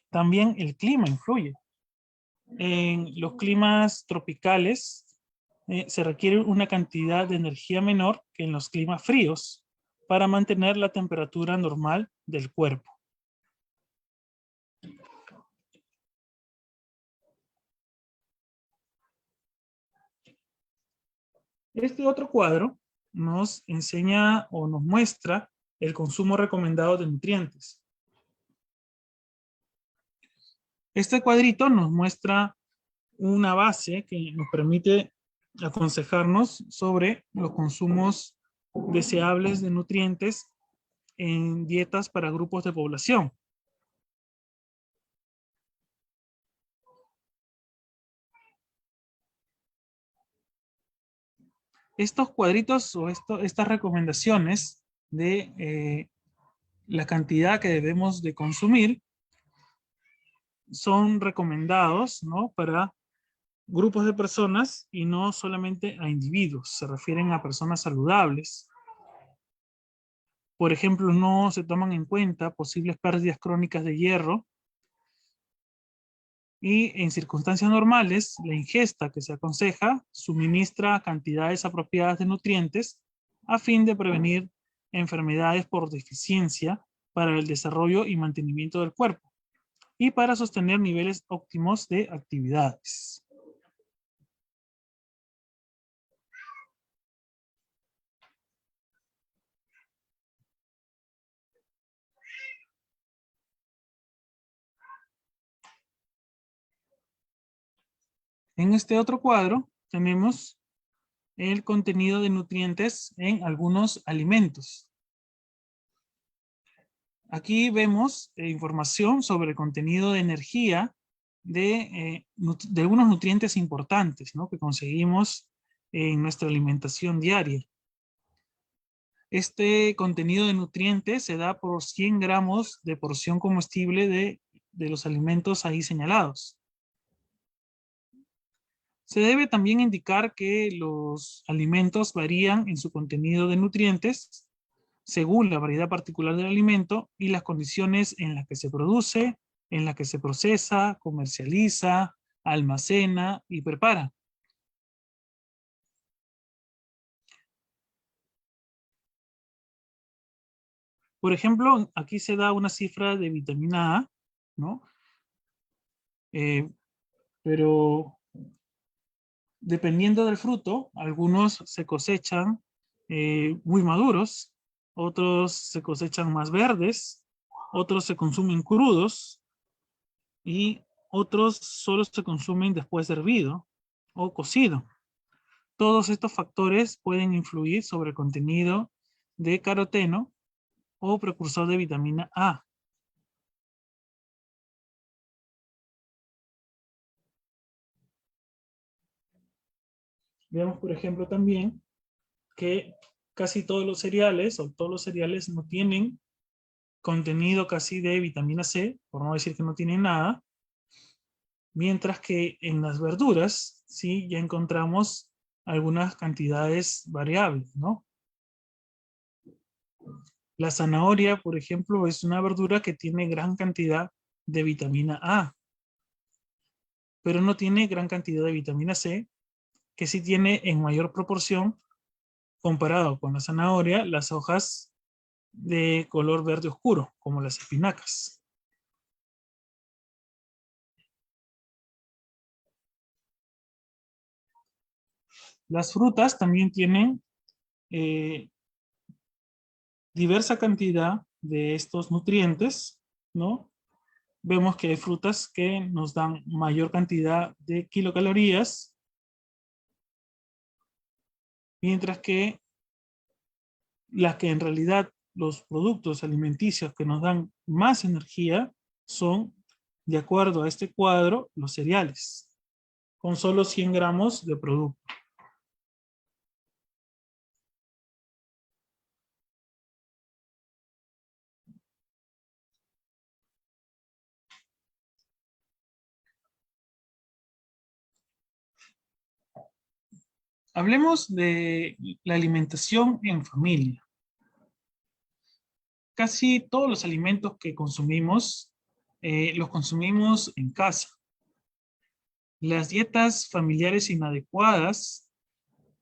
También el clima influye. En los climas tropicales se requiere una cantidad de energía menor que en los climas fríos para mantener la temperatura normal del cuerpo. Este otro cuadro nos enseña o nos muestra el consumo recomendado de nutrientes. Este cuadrito nos muestra una base que nos permite aconsejarnos sobre los consumos deseables de nutrientes en dietas para grupos de población. Estos cuadritos o estas recomendaciones de la cantidad que debemos de consumir son recomendados, ¿no?, para grupos de personas y no solamente a individuos. Se refieren a personas saludables. Por ejemplo, no se toman en cuenta posibles pérdidas crónicas de hierro y en circunstancias normales, la ingesta que se aconseja suministra cantidades apropiadas de nutrientes a fin de prevenir enfermedades por deficiencia para el desarrollo y mantenimiento del cuerpo. y para sostener niveles óptimos de actividades. En este otro cuadro tenemos el contenido de nutrientes en algunos alimentos. Aquí vemos información sobre el contenido de energía de algunos nutrientes importantes, ¿no?, que conseguimos en nuestra alimentación diaria. Este contenido de nutrientes se da por 100 gramos de porción comestible de los alimentos ahí señalados. Se debe también indicar que los alimentos varían en su contenido de nutrientes según la variedad particular del alimento y las condiciones en las que se produce, en las que se procesa, comercializa, almacena y prepara. Por ejemplo, aquí se da una cifra de vitamina A, ¿no? Pero dependiendo del fruto, algunos se cosechan muy maduros, otros se cosechan más verdes, otros se consumen crudos y otros solo se consumen después de hervido o cocido. Todos estos factores pueden influir sobre el contenido de caroteno o precursor de vitamina A. Veamos, por ejemplo, también que casi todos los cereales o todos los cereales no tienen contenido casi de vitamina C, por no decir que no tienen nada, mientras que en las verduras sí ya encontramos algunas cantidades variables, ¿no? La zanahoria, por ejemplo, es una verdura que tiene gran cantidad de vitamina A, pero no tiene gran cantidad de vitamina C, que sí tiene en mayor proporción comparado con la zanahoria las hojas de color verde oscuro, como las espinacas. Las frutas también tienen eh, diversa cantidad de estos nutrientes, ¿no? Vemos que hay frutas que nos dan mayor cantidad de kilocalorías, mientras que las que en realidad los productos alimenticios que nos dan más energía son, de acuerdo a este cuadro, los cereales, con solo 100 gramos de producto. Hablemos de la alimentación en familia. Casi todos los alimentos que consumimos los consumimos en casa. Las dietas familiares inadecuadas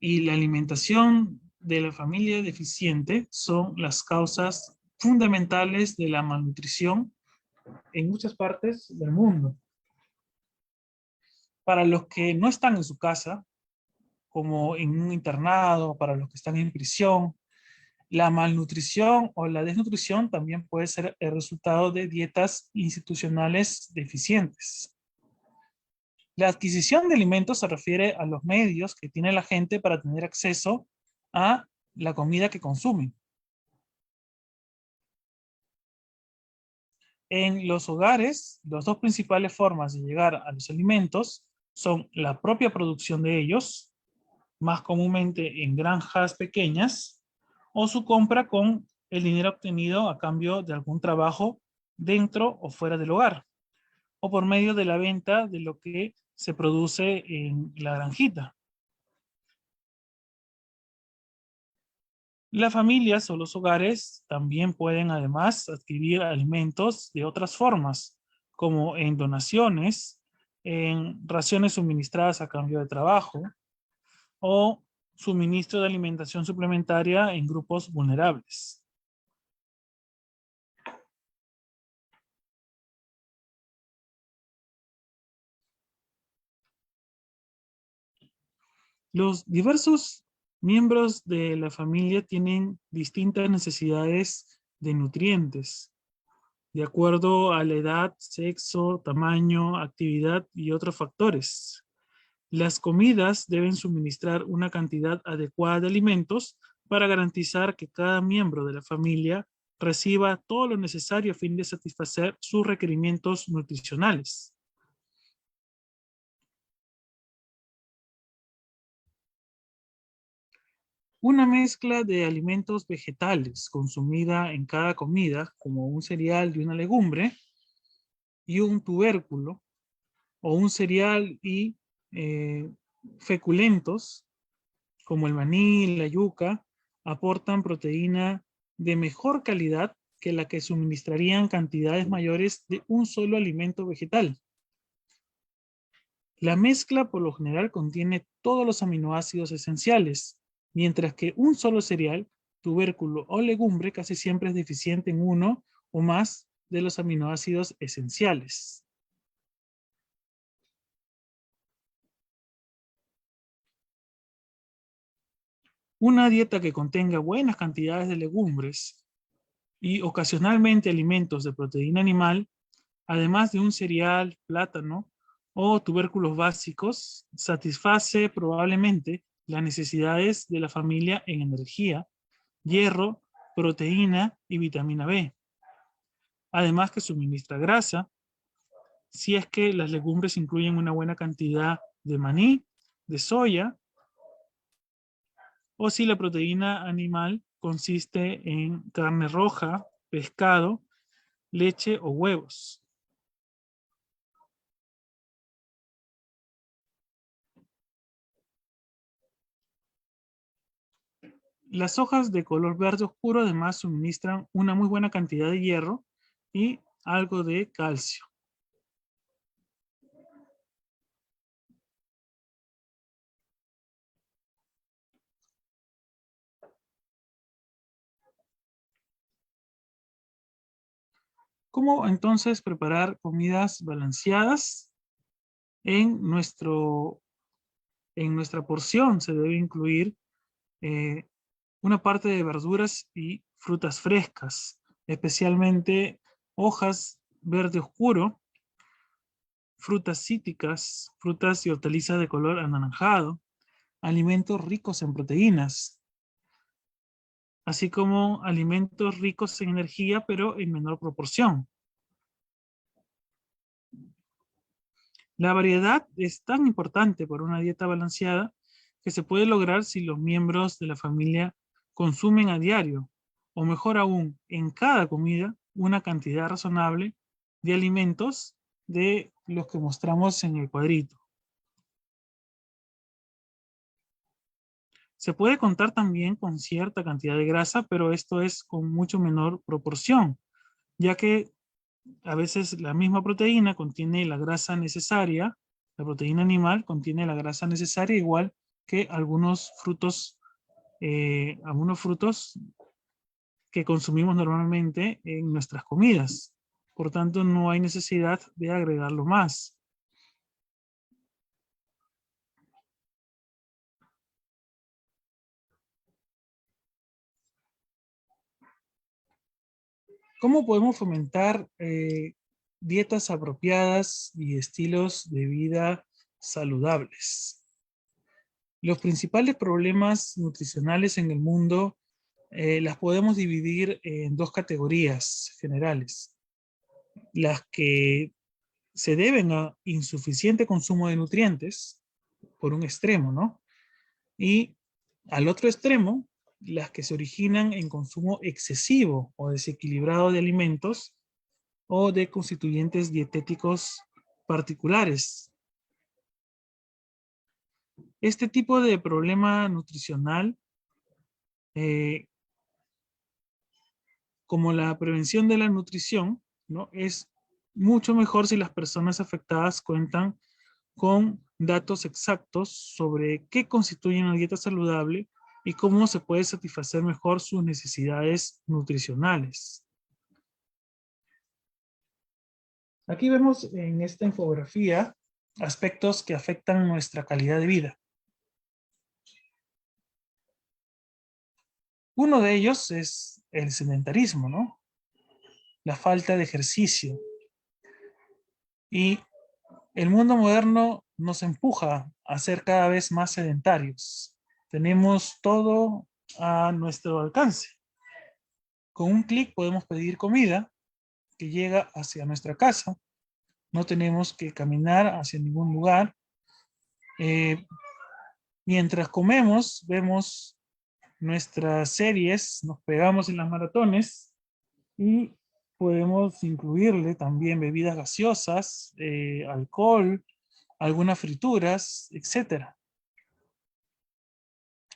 y la alimentación de la familia deficiente son las causas fundamentales de la malnutrición en muchas partes del mundo. Para los que no están en su casa, como en un internado, para los que están en prisión, la malnutrición o la desnutrición también puede ser el resultado de dietas institucionales deficientes. La adquisición de alimentos se refiere a los medios que tiene la gente para tener acceso a la comida que consumen. En los hogares, las dos principales formas de llegar a los alimentos son la propia producción de ellos, más comúnmente en granjas pequeñas, o su compra con el dinero obtenido a cambio de algún trabajo dentro o fuera del hogar, o por medio de la venta de lo que se produce en la granjita. Las familias o los hogares también pueden además adquirir alimentos de otras formas, como en donaciones, en raciones suministradas a cambio de trabajo o suministro de alimentación suplementaria en grupos vulnerables. Los diversos miembros de la familia tienen distintas necesidades de nutrientes, de acuerdo a la edad, sexo, tamaño, actividad y otros factores. Las comidas deben suministrar una cantidad adecuada de alimentos para garantizar que cada miembro de la familia reciba todo lo necesario a fin de satisfacer sus requerimientos nutricionales. Una mezcla de alimentos vegetales consumida en cada comida, como un cereal y una legumbre, y un tubérculo, o un cereal y eh, feculentos, como el maní, la yuca, aportan proteína de mejor calidad que la que suministrarían cantidades mayores de un solo alimento vegetal. La mezcla por lo general contiene todos los aminoácidos esenciales, mientras que un solo cereal, tubérculo o legumbre casi siempre es deficiente en uno o más de los aminoácidos esenciales. Una dieta que contenga buenas cantidades de legumbres y ocasionalmente alimentos de proteína animal, además de un cereal, plátano o tubérculos básicos, satisface probablemente las necesidades de la familia en energía, hierro, proteína y vitamina B. Además que suministra grasa, si es que las legumbres incluyen una buena cantidad de maní, de soya, o si la proteína animal consiste en carne roja, pescado, leche o huevos. Las hojas de color verde oscuro además suministran una muy buena cantidad de hierro y algo de calcio. ¿Cómo entonces preparar comidas balanceadas? En, nuestro, en nuestra porción se debe incluir eh, una parte de verduras y frutas frescas, especialmente hojas verde oscuro, frutas cítricas, frutas y hortalizas de color anaranjado, alimentos ricos en proteínas, así como alimentos ricos en energía, pero en menor proporción. La variedad es tan importante para una dieta balanceada que se puede lograr si los miembros de la familia consumen a diario, o mejor aún, en cada comida, una cantidad razonable de alimentos de los que mostramos en el cuadrito. Se puede contar también con cierta cantidad de grasa, pero esto es con mucho menor proporción, ya que a veces la misma proteína contiene la grasa necesaria, la proteína animal contiene la grasa necesaria igual que algunos frutos que consumimos normalmente en nuestras comidas. Por tanto, no hay necesidad de agregarlo más. ¿Cómo podemos fomentar dietas apropiadas y estilos de vida saludables? Los principales problemas nutricionales en el mundo las podemos dividir en dos categorías generales. Las que se deben a insuficiente consumo de nutrientes, por un extremo, ¿no? Y al otro extremo, las que se originan en consumo excesivo o desequilibrado de alimentos o de constituyentes dietéticos particulares. Este tipo de problema nutricional, eh, como la prevención de la nutrición, ¿no? Es mucho mejor si las personas afectadas cuentan con datos exactos sobre qué constituye una dieta saludable y cómo se puede satisfacer mejor sus necesidades nutricionales. Aquí vemos en esta infografía aspectos que afectan nuestra calidad de vida. Uno de ellos es el sedentarismo, ¿no? La falta de ejercicio. Y el mundo moderno nos empuja a ser cada vez más sedentarios. Tenemos todo a nuestro alcance. Con un clic podemos pedir comida que llega hacia nuestra casa. No tenemos que caminar hacia ningún lugar. Eh, Mientras comemos, vemos nuestras series, nos pegamos en las maratones y podemos incluirle también bebidas gaseosas, alcohol, algunas frituras, etcétera.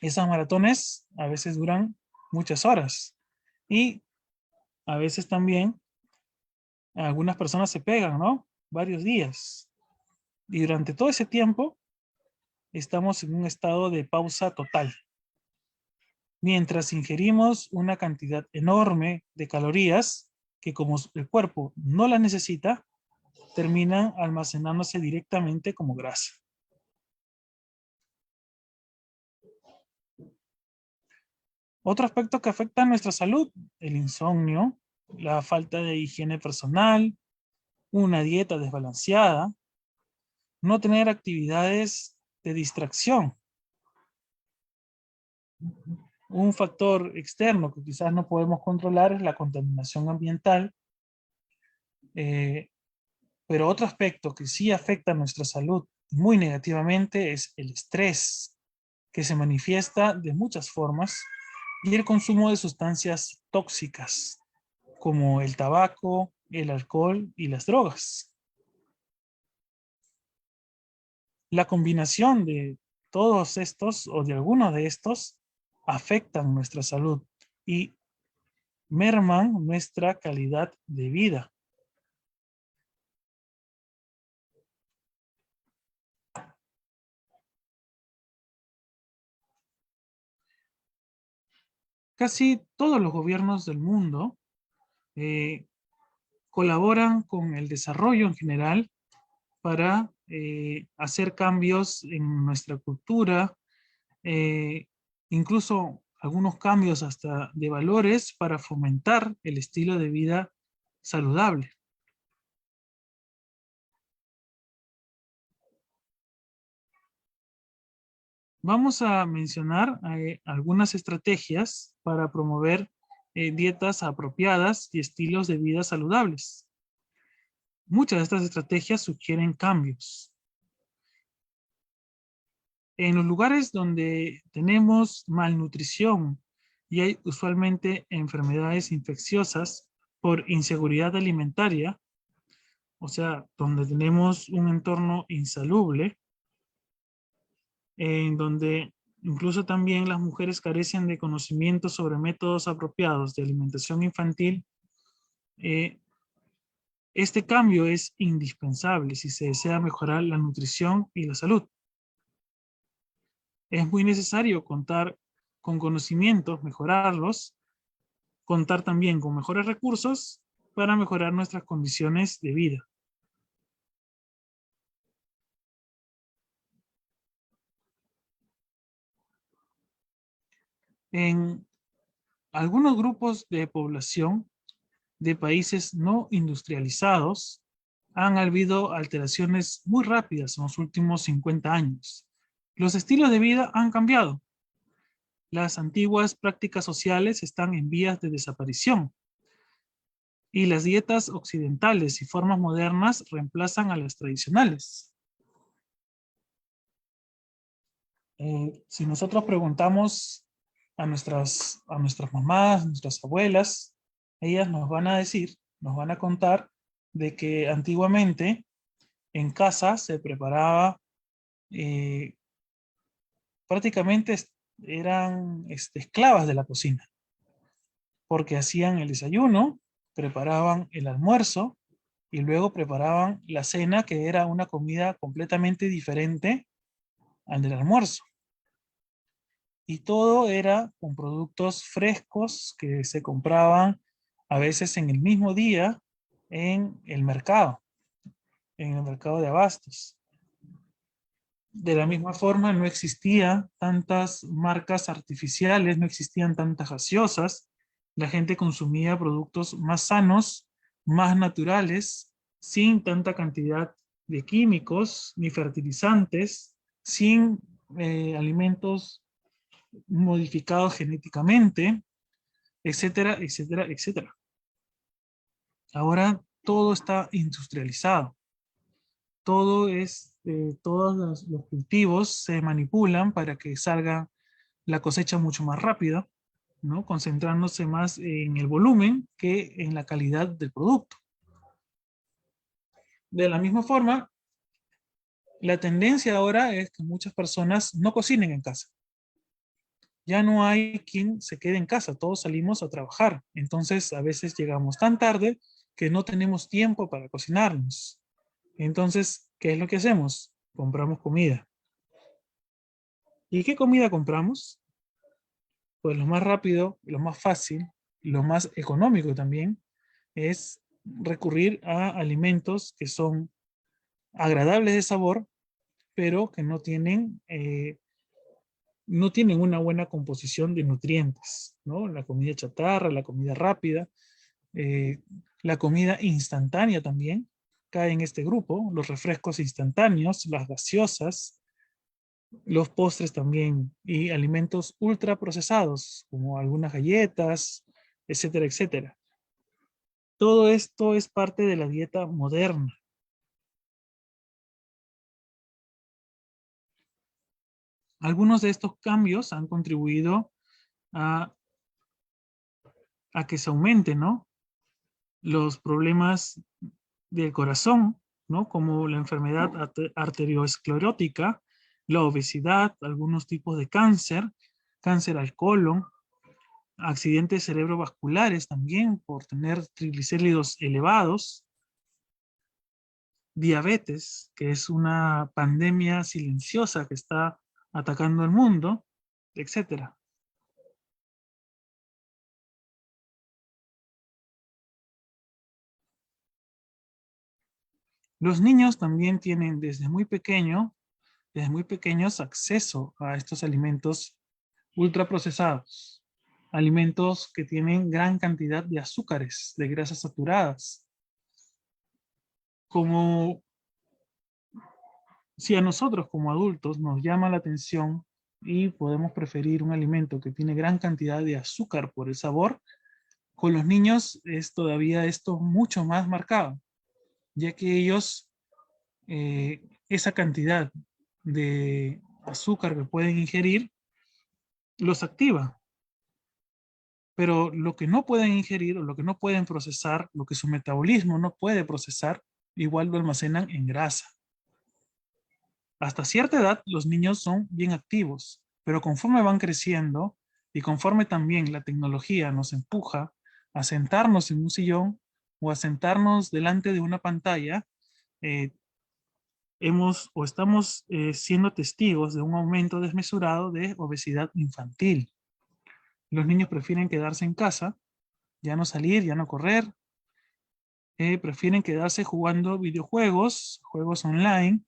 Esas maratones a veces duran muchas horas y a veces también algunas personas se pegan, ¿no? Varios días. Y durante todo ese tiempo estamos en un estado de pausa total. Mientras ingerimos una cantidad enorme de calorías que como el cuerpo no las necesita, terminan almacenándose directamente como grasa. Otro aspecto que afecta a nuestra salud, el insomnio, la falta de higiene personal, una dieta desbalanceada, no tener actividades de distracción. Un factor externo que quizás no podemos controlar es la contaminación ambiental, pero otro aspecto que sí afecta a nuestra salud muy negativamente es el estrés, que se manifiesta de muchas formas, y el consumo de sustancias tóxicas, como el tabaco, el alcohol y las drogas. La combinación de todos estos o de algunos de estos afectan nuestra salud y merman nuestra calidad de vida. Casi todos los gobiernos del mundo eh, colaboran con el desarrollo en general para hacer cambios en nuestra cultura, eh, incluso algunos cambios hasta de valores para fomentar el estilo de vida saludable. Vamos a mencionar algunas estrategias para promover dietas apropiadas y estilos de vida saludables. Muchas de estas estrategias sugieren cambios. En los lugares donde tenemos malnutrición y hay usualmente enfermedades infecciosas por inseguridad alimentaria, o sea, donde tenemos un entorno insalubre, en donde incluso también las mujeres carecen de conocimientos sobre métodos apropiados de alimentación infantil, eh, este cambio es indispensable si se desea mejorar la nutrición y la salud. Es muy necesario contar con conocimientos, mejorarlos, contar también con mejores recursos para mejorar nuestras condiciones de vida. En algunos grupos de población de países no industrializados han habido alteraciones muy rápidas en los últimos 50 años. Los estilos de vida han cambiado. Las antiguas prácticas sociales están en vías de desaparición y las dietas occidentales y formas modernas reemplazan a las tradicionales. Si nosotros preguntamos a nuestras mamás, nuestras abuelas, ellas nos van a decir, nos van a contar de que antiguamente en casa se preparaba, eh, prácticamente eran esclavas de la cocina, porque hacían el desayuno, preparaban el almuerzo y luego preparaban la cena, que era una comida completamente diferente al del almuerzo. Y todo era con productos frescos que se compraban a veces en el mismo día en el mercado de abastos. De la misma forma, no existían tantas marcas artificiales, no existían tantas gaseosas. La gente consumía productos más sanos, más naturales, sin tanta cantidad de químicos ni fertilizantes, sin alimentos modificados genéticamente, etcétera, etcétera, etcétera. Ahora todo está industrializado. Todos los cultivos se manipulan para que salga la cosecha mucho más rápida, ¿no? Concentrándose más en el volumen que en la calidad del producto. De la misma forma, la tendencia ahora es que muchas personas no cocinen en casa. Ya no hay quien se quede en casa, todos salimos a trabajar. Entonces, a veces llegamos tan tarde que no tenemos tiempo para cocinarnos. Entonces, ¿qué es lo que hacemos? Compramos comida. ¿Y qué comida compramos? Pues lo más rápido, lo más fácil, lo más económico también es recurrir a alimentos que son agradables de sabor, pero que no tienen una buena composición de nutrientes, ¿no? La comida chatarra, la comida rápida, eh, la comida instantánea también cae en este grupo, los refrescos instantáneos, las gaseosas, los postres también y alimentos ultraprocesados como algunas galletas, etcétera, etcétera. Todo esto es parte de la dieta moderna. Algunos de estos cambios han contribuido a, a que se aumenten, ¿no? Los problemas del corazón, ¿no? Como la enfermedad arteriosclerótica, la obesidad, algunos tipos de cáncer, cáncer al colon, accidentes cerebrovasculares también por tener triglicéridos elevados, diabetes, que es una pandemia silenciosa que está atacando al mundo, etcétera. Los niños también tienen desde muy pequeños acceso a estos alimentos ultraprocesados, alimentos que tienen gran cantidad de azúcares, de grasas saturadas. Como si a nosotros como adultos nos llama la atención y podemos preferir un alimento que tiene gran cantidad de azúcar por el sabor, con los niños es todavía esto mucho más marcado, ya que ellos esa cantidad de azúcar que pueden ingerir los activa, pero lo que no pueden ingerir o lo que no pueden procesar, lo que su metabolismo no puede procesar, igual lo almacenan en grasa. Hasta cierta edad los niños son bien activos, pero conforme van creciendo y conforme también la tecnología nos empuja a sentarnos en un sillón o a sentarnos delante de una pantalla, eh, hemos o estamos siendo testigos de un aumento desmesurado de obesidad infantil. Los niños prefieren quedarse en casa, ya no salir, ya no correr, prefieren quedarse jugando videojuegos, juegos online,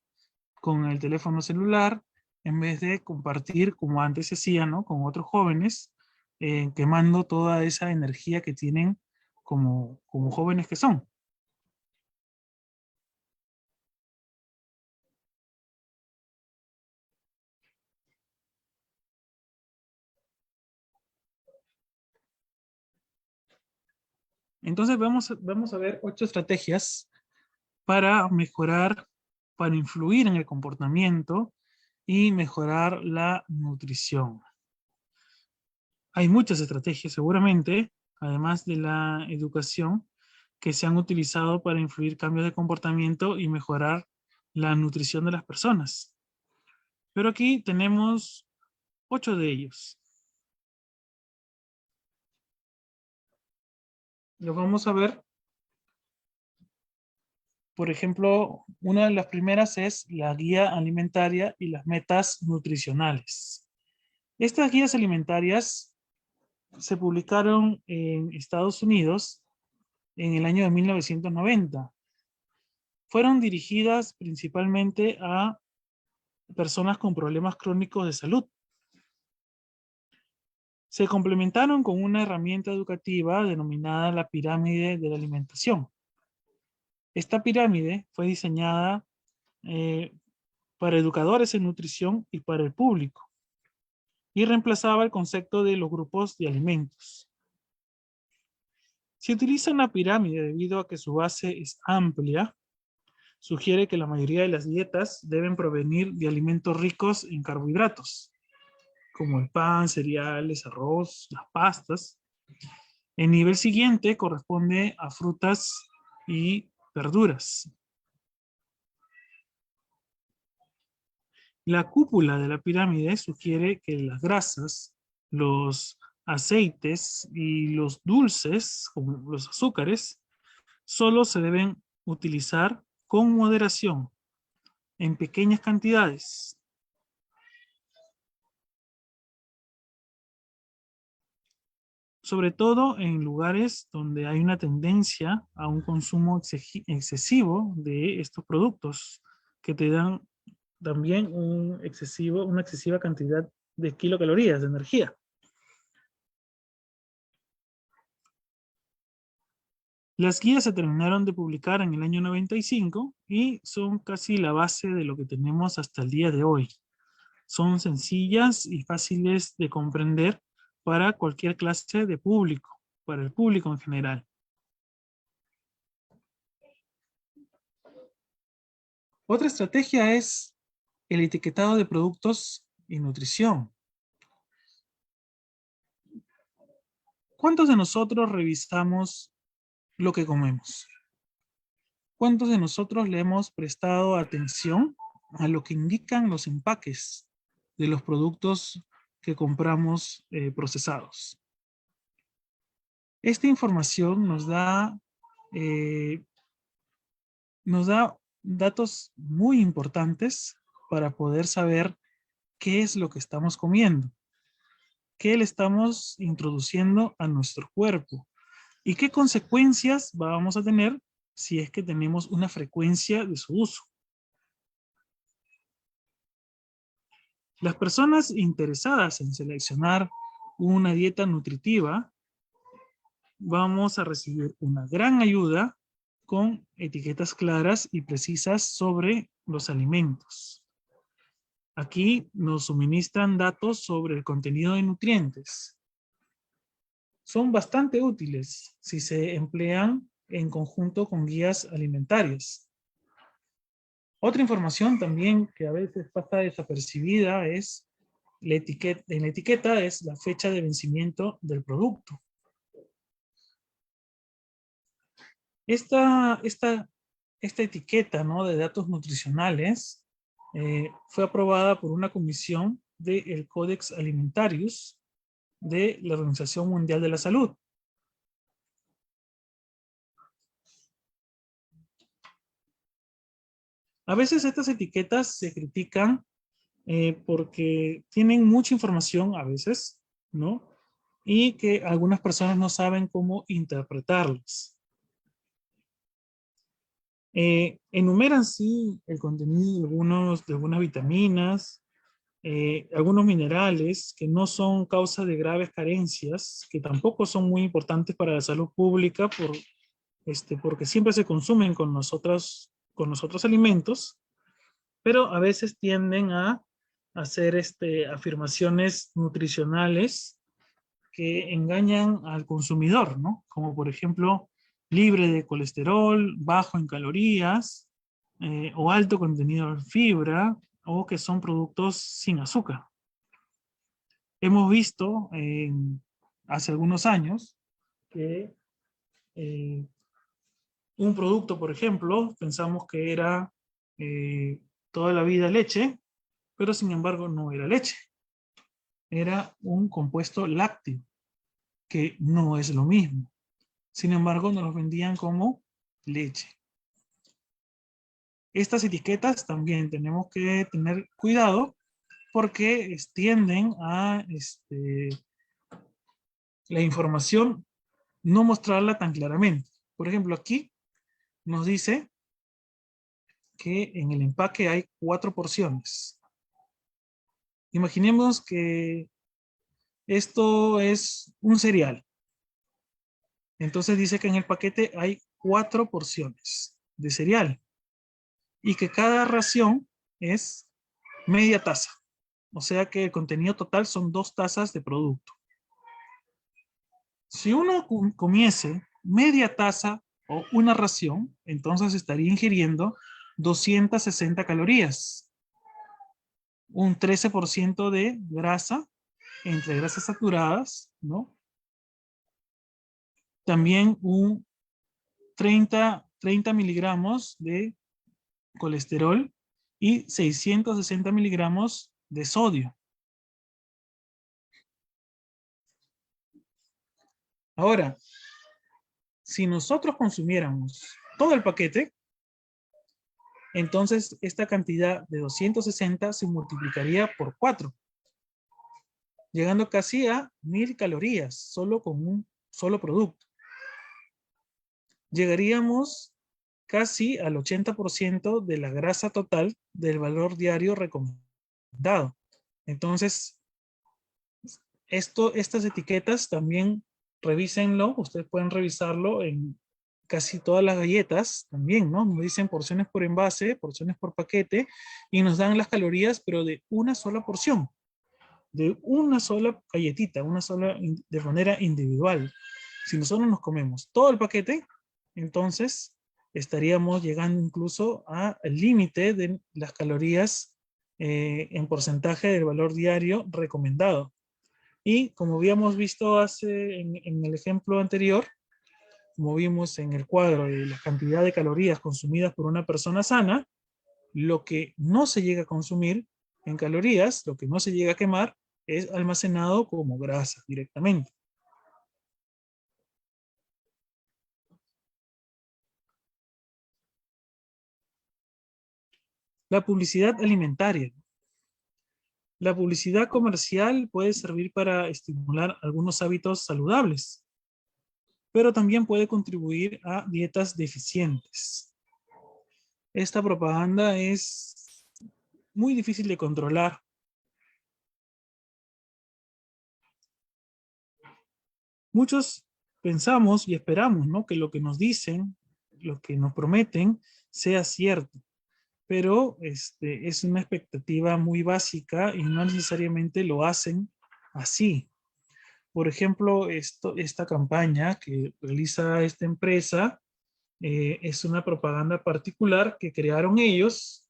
con el teléfono celular, en vez de compartir como antes se hacía, ¿no? Con otros jóvenes, quemando toda esa energía que tienen como jóvenes que son. Entonces vamos a ver 8 estrategias para mejorar, para influir en el comportamiento y mejorar la nutrición. Hay muchas estrategias seguramente, además de la educación, que se han utilizado para influir cambios de comportamiento y mejorar la nutrición de las personas. Pero aquí tenemos 8 de ellos. Los vamos a ver. Por ejemplo, una de las primeras es la guía alimentaria y las metas nutricionales. Estas guías alimentarias se publicaron en Estados Unidos en el año de 1990. Fueron dirigidas principalmente a personas con problemas crónicos de salud. Se complementaron con una herramienta educativa denominada la pirámide de la alimentación. Esta pirámide fue diseñada para educadores en nutrición y para el público, y reemplazaba el concepto de los grupos de alimentos. Se utiliza una pirámide debido a que su base es amplia. Sugiere que la mayoría de las dietas deben provenir de alimentos ricos en carbohidratos, como el pan, cereales, arroz, las pastas. El nivel siguiente corresponde a frutas y verduras. La cúpula de la pirámide sugiere que las grasas, los aceites y los dulces, como los azúcares, solo se deben utilizar con moderación, en pequeñas cantidades. Sobre todo en lugares donde hay una tendencia a un consumo excesivo de estos productos, que te dan también una excesiva cantidad de kilocalorías, de energía. Las guías se terminaron de publicar en el año 95 y son casi la base de lo que tenemos hasta el día de hoy. Son sencillas y fáciles de comprender para cualquier clase de público, para el público en general. Otra estrategia es el etiquetado de productos y nutrición. ¿Cuántos de nosotros revisamos lo que comemos? ¿Cuántos de nosotros le hemos prestado atención a lo que indican los empaques de los productos que compramos procesados? Esta información nos da datos muy importantes para poder saber qué es lo que estamos comiendo, qué le estamos introduciendo a nuestro cuerpo y qué consecuencias vamos a tener si es que tenemos una frecuencia de su uso. Las personas interesadas en seleccionar una dieta nutritiva vamos a recibir una gran ayuda con etiquetas claras y precisas sobre los alimentos. Aquí nos suministran datos sobre el contenido de nutrientes. Son bastante útiles si se emplean en conjunto con guías alimentarias. Otra información también que a veces pasa desapercibida es en la etiqueta es la fecha de vencimiento del producto. Esta etiqueta, ¿no?, de datos nutricionales fue aprobada por una comisión del Codex Alimentarius de la Organización Mundial de la Salud. A veces estas etiquetas se critican porque tienen mucha información a veces, ¿no? Y que algunas personas no saben cómo interpretarlas. Enumeran sí el contenido de algunas vitaminas, algunos minerales que no son causa de graves carencias, que tampoco son muy importantes para la salud pública porque siempre se consumen con los otros alimentos, pero a veces tienden a hacer afirmaciones nutricionales que engañan al consumidor, ¿no? Como por ejemplo, libre de colesterol, bajo en calorías, o alto contenido en fibra, o que son productos sin azúcar. Hemos visto hace algunos años que un producto, por ejemplo, pensamos que era toda la vida leche, pero sin embargo no era leche. Era un compuesto lácteo, que no es lo mismo. Sin embargo, nos los vendían como leche. Estas etiquetas también tenemos que tener cuidado porque tienden a la información no mostrarla tan claramente. Por ejemplo, aquí nos dice que en el empaque hay 4 porciones. Imaginemos que esto es un cereal. Entonces dice que en el paquete hay 4 porciones de cereal y que cada ración es media taza. O sea que el contenido total son 2 tazas de producto. Si uno comiese media taza o una ración, entonces estaría ingiriendo 260 calorías, un 13% de grasa, entre grasas saturadas, ¿no? También un 30 miligramos de colesterol y 660 miligramos de sodio. Ahora, si nosotros consumiéramos todo el paquete, entonces esta cantidad de 260 se multiplicaría por 4, llegando casi a 1000 calorías solo con un solo producto. Llegaríamos casi al 80% de la grasa total del valor diario recomendado. Entonces, estas etiquetas también revísenlo, ustedes pueden revisarlo en casi todas las galletas también, ¿no? Nos dicen porciones por envase, porciones por paquete, y nos dan las calorías, pero de una sola porción, de una sola galletita, de manera individual. Si nosotros nos comemos todo el paquete, entonces estaríamos llegando incluso al límite de las calorías en porcentaje del valor diario recomendado. Y como habíamos visto en el ejemplo anterior, como vimos en el cuadro de la cantidad de calorías consumidas por una persona sana, lo que no se llega a consumir en calorías, lo que no se llega a quemar, es almacenado como grasa directamente. La publicidad alimentaria. La publicidad comercial puede servir para estimular algunos hábitos saludables, pero también puede contribuir a dietas deficientes. Esta propaganda es muy difícil de controlar. Muchos pensamos y esperamos, ¿no?, que lo que nos dicen, lo que nos prometen, sea cierto, pero es una expectativa muy básica y no necesariamente lo hacen así. Por ejemplo, esta campaña que realiza esta empresa es una propaganda particular que crearon ellos,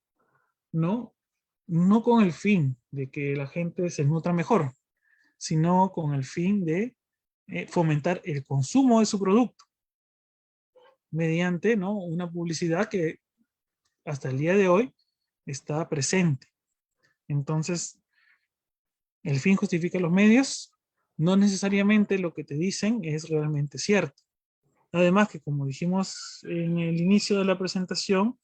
¿no? No con el fin de que la gente se nutra mejor, sino con el fin de fomentar el consumo de su producto mediante, ¿no?, una publicidad que hasta el día de hoy está presente. Entonces, el fin justifica los medios. No necesariamente lo que te dicen es realmente cierto. Además que, como dijimos en el inicio de la presentación,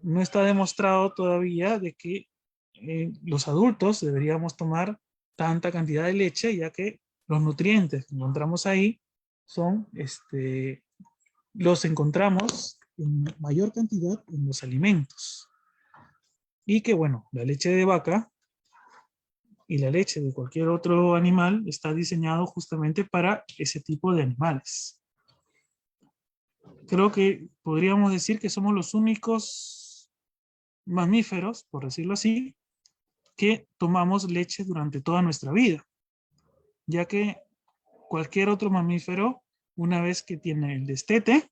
no está demostrado todavía de que los adultos deberíamos tomar tanta cantidad de leche, ya que los nutrientes que encontramos ahí son, los encontramos en mayor cantidad en los alimentos. Y que, bueno, la leche de vaca y la leche de cualquier otro animal está diseñado justamente para ese tipo de animales. Creo que podríamos decir que somos los únicos mamíferos, por decirlo así, que tomamos leche durante toda nuestra vida, ya que cualquier otro mamífero, una vez que tiene el destete,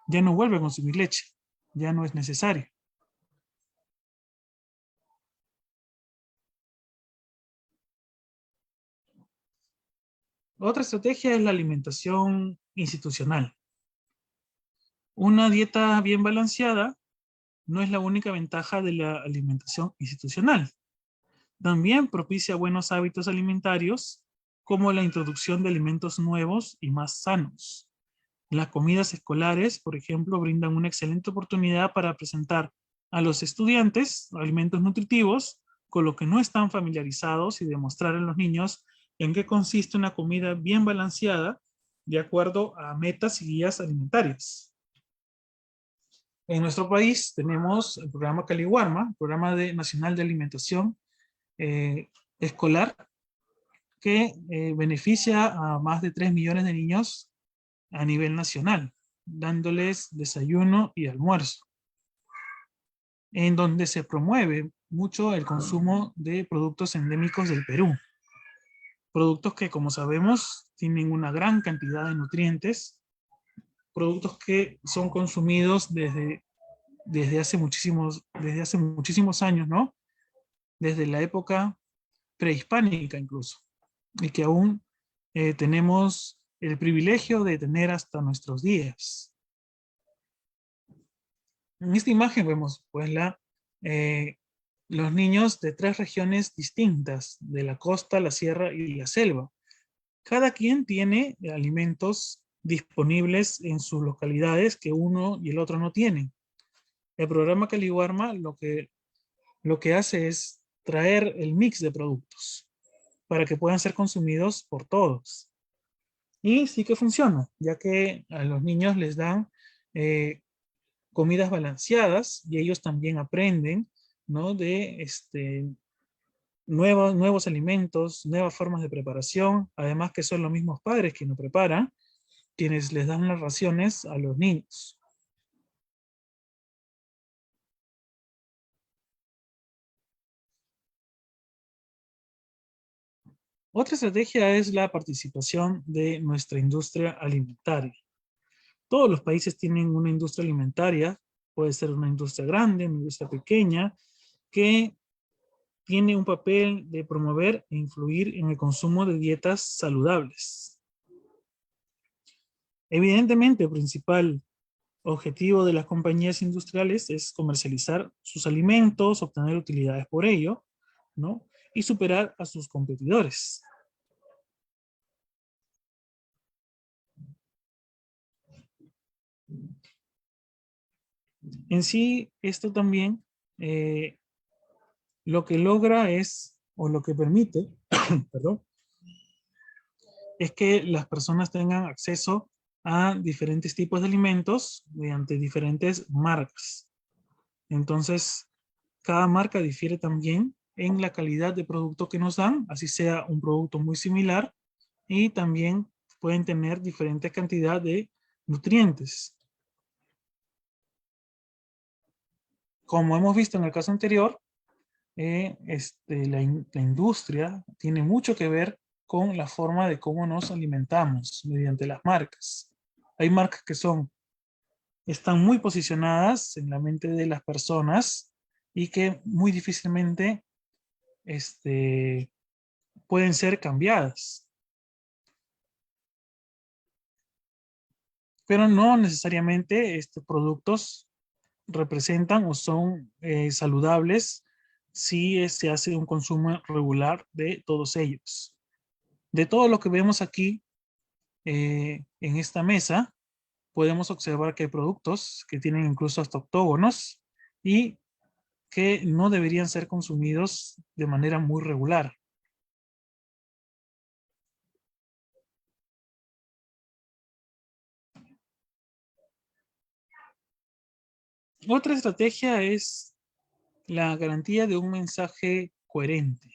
ya no vuelve a consumir leche, ya no es necesario. Otra estrategia es la alimentación institucional. Una dieta bien balanceada no es la única ventaja de la alimentación institucional. También propicia buenos hábitos alimentarios, como la introducción de alimentos nuevos y más sanos. Las comidas escolares, por ejemplo, brindan una excelente oportunidad para presentar a los estudiantes alimentos nutritivos con lo que no están familiarizados y demostrar a los niños en qué consiste una comida bien balanceada de acuerdo a metas y guías alimentarias. En nuestro país tenemos el programa Caliwarma, Programa Nacional de Alimentación, escolar que beneficia a más de 3 millones de niños a nivel nacional, dándoles desayuno y almuerzo, en donde se promueve mucho el consumo de productos endémicos del Perú. Productos que, como sabemos, tienen una gran cantidad de nutrientes, productos que son consumidos desde hace muchísimos años, ¿no? Desde la época prehispánica incluso, y que aún tenemos el privilegio de tener hasta nuestros días. En esta imagen vemos pues los niños de 3 regiones distintas, de la costa, la sierra y la selva. Cada quien tiene alimentos disponibles en sus localidades que uno y el otro no tienen. El programa Caliwarma lo que hace es traer el mix de productos para que puedan ser consumidos por todos. Y sí que funciona, ya que a los niños les dan comidas balanceadas y ellos también aprenden, ¿no? De nuevos alimentos, nuevas formas de preparación, además que son los mismos padres quienes lo preparan, quienes les dan las raciones a los niños. Otra estrategia es la participación de nuestra industria alimentaria. Todos los países tienen una industria alimentaria, puede ser una industria grande, una industria pequeña, que tiene un papel de promover e influir en el consumo de dietas saludables. Evidentemente, el principal objetivo de las compañías industriales es comercializar sus alimentos, obtener utilidades por ello, ¿no? Y superar a sus competidores. En sí, esto también lo que logra es, o lo que permite, perdón, es que las personas tengan acceso a diferentes tipos de alimentos mediante diferentes marcas. Entonces, cada marca difiere también en la calidad de producto que nos dan, así sea un producto muy similar, y también pueden tener diferente cantidad de nutrientes. Como hemos visto en el caso anterior, la industria tiene mucho que ver con la forma de cómo nos alimentamos mediante las marcas. Hay marcas que están muy posicionadas en la mente de las personas y que muy difícilmente pueden ser cambiadas. Pero no necesariamente estos productos representan o son saludables si se hace un consumo regular de todos ellos. De todo lo que vemos aquí en esta mesa, podemos observar que hay productos que tienen incluso hasta octógonos y que no deberían ser consumidos de manera muy regular. Otra estrategia es la garantía de un mensaje coherente.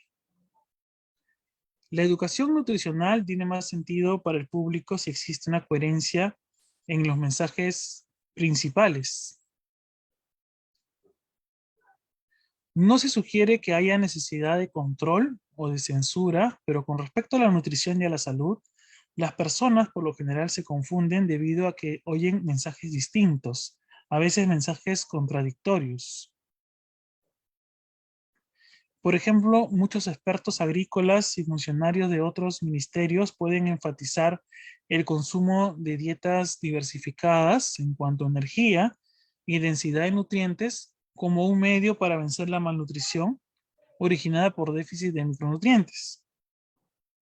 La educación nutricional tiene más sentido para el público si existe una coherencia en los mensajes principales. No se sugiere que haya necesidad de control o de censura, pero con respecto a la nutrición y a la salud, las personas por lo general se confunden debido a que oyen mensajes distintos, a veces mensajes contradictorios. Por ejemplo, muchos expertos agrícolas y funcionarios de otros ministerios pueden enfatizar el consumo de dietas diversificadas en cuanto a energía y densidad de nutrientes como un medio para vencer la malnutrición originada por déficit de micronutrientes.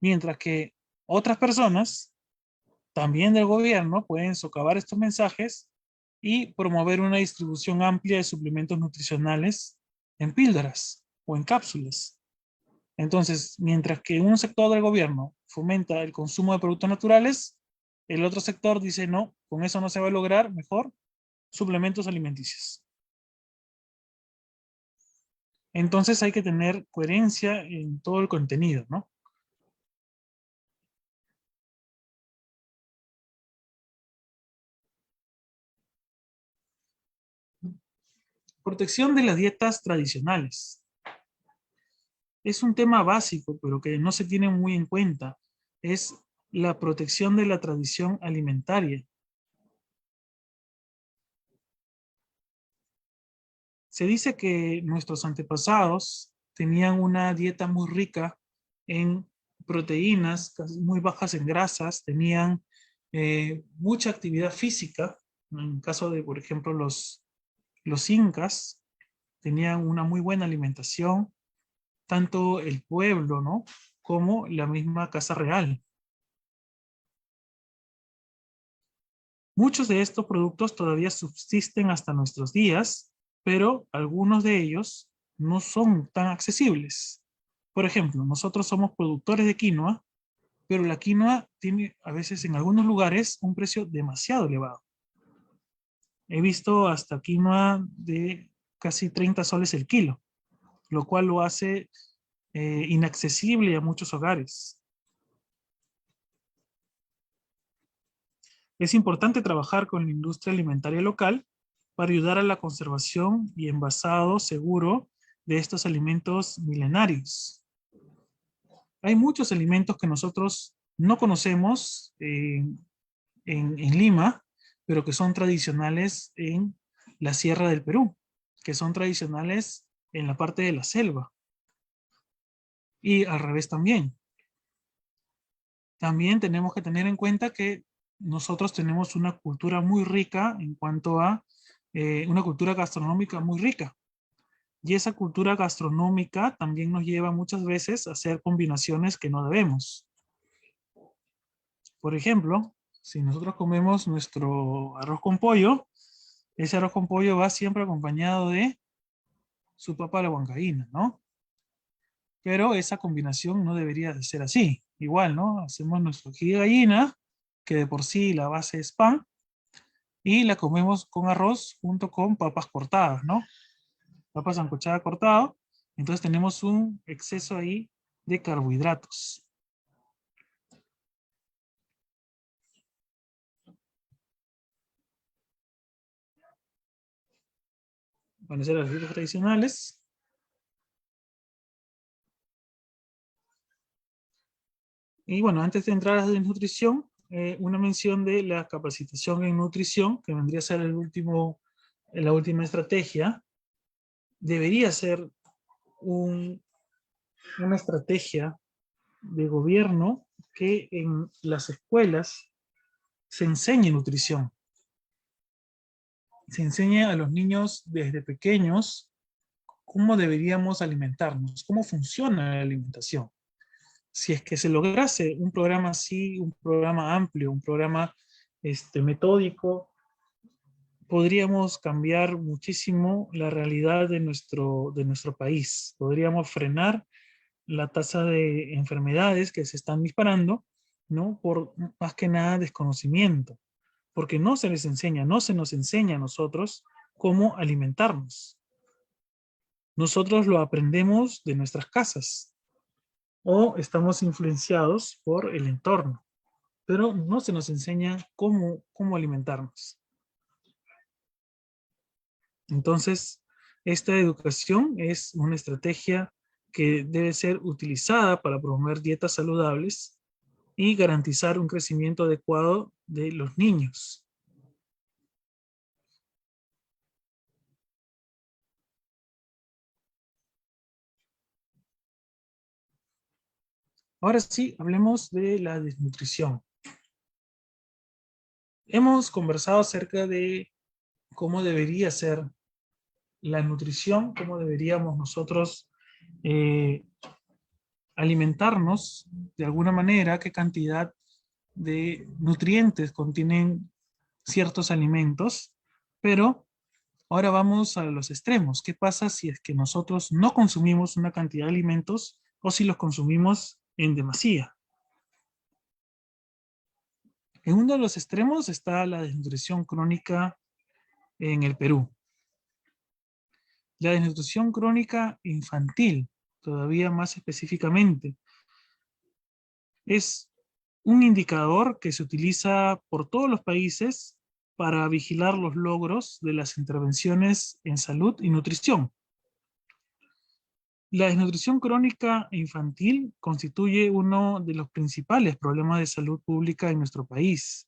Mientras que otras personas, también del gobierno, pueden socavar estos mensajes y promover una distribución amplia de suplementos nutricionales en píldoras o en cápsulas. Entonces, mientras que un sector del gobierno fomenta el consumo de productos naturales, el otro sector dice no, con eso no se va a lograr, mejor suplementos alimenticios. Entonces hay que tener coherencia en todo el contenido, ¿no? Protección de las dietas tradicionales. Es un tema básico, pero que no se tiene muy en cuenta. Es la protección de la tradición alimentaria. Se dice que nuestros antepasados tenían una dieta muy rica en proteínas, muy bajas en grasas, tenían mucha actividad física. En el caso de, por ejemplo, los incas, tenían una muy buena alimentación, tanto el pueblo, ¿no? Como la misma casa real. Muchos de estos productos todavía subsisten hasta nuestros días, pero algunos de ellos no son tan accesibles. Por ejemplo, nosotros somos productores de quinoa, pero la quinoa tiene a veces en algunos lugares un precio demasiado elevado. He visto hasta quinoa de casi 30 soles el kilo, lo cual lo hace inaccesible a muchos hogares. Es importante trabajar con la industria alimentaria local para ayudar a la conservación y envasado seguro de estos alimentos milenarios. Hay muchos alimentos que nosotros no conocemos en Lima, pero que son tradicionales en la Sierra del Perú, que son tradicionales en la parte de la selva. Y al revés también. También tenemos que tener en cuenta que nosotros tenemos una cultura muy rica en cuanto a una cultura gastronómica muy rica. Y esa cultura gastronómica también nos lleva muchas veces a hacer combinaciones que no debemos. Por ejemplo, si nosotros comemos nuestro arroz con pollo, ese arroz con pollo va siempre acompañado de su papa a la huancaína, ¿no? Pero esa combinación no debería de ser así. Igual, ¿no? Hacemos nuestro ají de gallina, que de por sí la base es pan, y la comemos con arroz junto con papas cortadas, ¿no? Papas sancochadas cortado. Entonces tenemos un exceso ahí de carbohidratos. Van a ser las dietas tradicionales. Y bueno, antes de entrar a la nutrición, una mención de la capacitación en nutrición, que vendría a ser la última estrategia, debería ser un, una estrategia de gobierno que en las escuelas se enseñe nutrición. Se enseñe a los niños desde pequeños cómo deberíamos alimentarnos, cómo funciona la alimentación. Si es que se lograse un programa así, un programa amplio, un programa metódico, podríamos cambiar muchísimo la realidad de nuestro país. Podríamos frenar la tasa de enfermedades que se están disparando, ¿no? Por más que nada desconocimiento, porque no se les enseña, no se nos enseña a nosotros cómo alimentarnos. Nosotros lo aprendemos de nuestras casas o estamos influenciados por el entorno, pero no se nos enseña cómo alimentarnos. Entonces, esta educación es una estrategia que debe ser utilizada para promover dietas saludables y garantizar un crecimiento adecuado de los niños. Ahora sí, hablemos de la desnutrición. Hemos conversado acerca de cómo debería ser la nutrición, cómo deberíamos nosotros eh, alimentarnos de alguna manera, qué cantidad de nutrientes contienen ciertos alimentos, pero ahora vamos a los extremos. ¿Qué pasa si es que nosotros no consumimos una cantidad de alimentos o si los consumimos en demasía? En uno de los extremos está la desnutrición crónica en el Perú. La desnutrición crónica infantil, todavía más específicamente, es un indicador que se utiliza por todos los países para vigilar los logros de las intervenciones en salud y nutrición. La desnutrición crónica infantil constituye uno de los principales problemas de salud pública en nuestro país.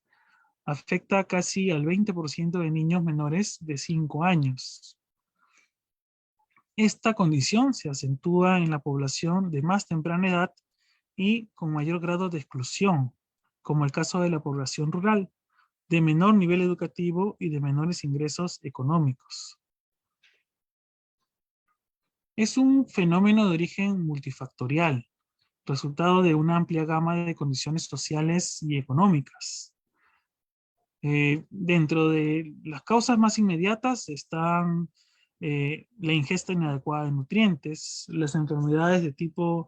Afecta casi al 20% de niños menores de 5 años. Esta condición se acentúa en la población de más temprana edad y con mayor grado de exclusión, como el caso de la población rural, de menor nivel educativo y de menores ingresos económicos. Es un fenómeno de origen multifactorial, resultado de una amplia gama de condiciones sociales y económicas. Dentro de las causas más inmediatas están la ingesta inadecuada de nutrientes, las enfermedades de tipo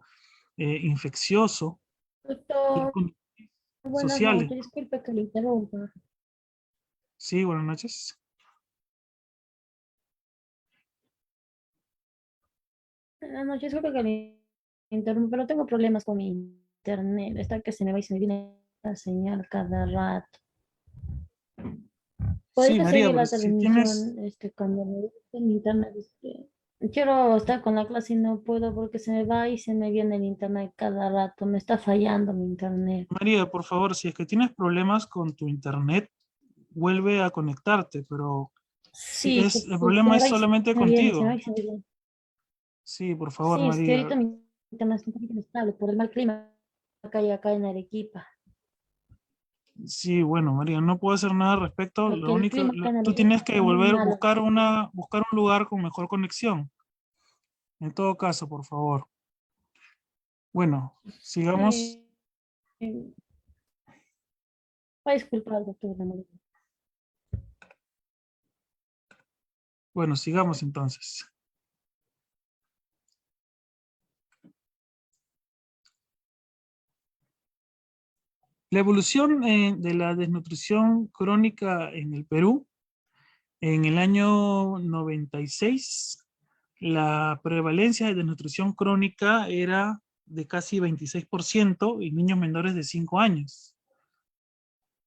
infeccioso, las Doctor, condiciones buenas sociales. noches, disculpe que le interrumpa. Sí, buenas noches. Buenas noches, disculpe que le interrumpa, pero tengo problemas con mi internet. Está que se me va y se me viene la señal cada rato. Sí, ¿Podría María, seguir pero la si tienes, transmisión cuando me guste mi internet? Quiero estar con la clase y no puedo porque se me va y se me viene el internet cada rato. Me está fallando mi internet. María, por favor, si es que tienes problemas con tu internet, vuelve a conectarte, pero si Sí, es, el se problema me es va y se solamente me viene, se me va contigo. y se me viene. Sí, por favor, Sí, es que María. ahorita mi internet está un poquito inestable por el mal clima acá en Arequipa. Sí, bueno, María, no puedo hacer nada al respecto. Porque Lo el único, clima acá en tú Arequipa tienes que está muy volver, malo. buscar un lugar con mejor conexión. En todo caso, por favor. Bueno, sigamos. Eh, eh, Va a disculpar, doctor Ramón. Bueno, sigamos entonces. La evolución de la desnutrición crónica en el Perú, en el año 96, la prevalencia de desnutrición crónica era de casi 26% en niños menores de 5 años.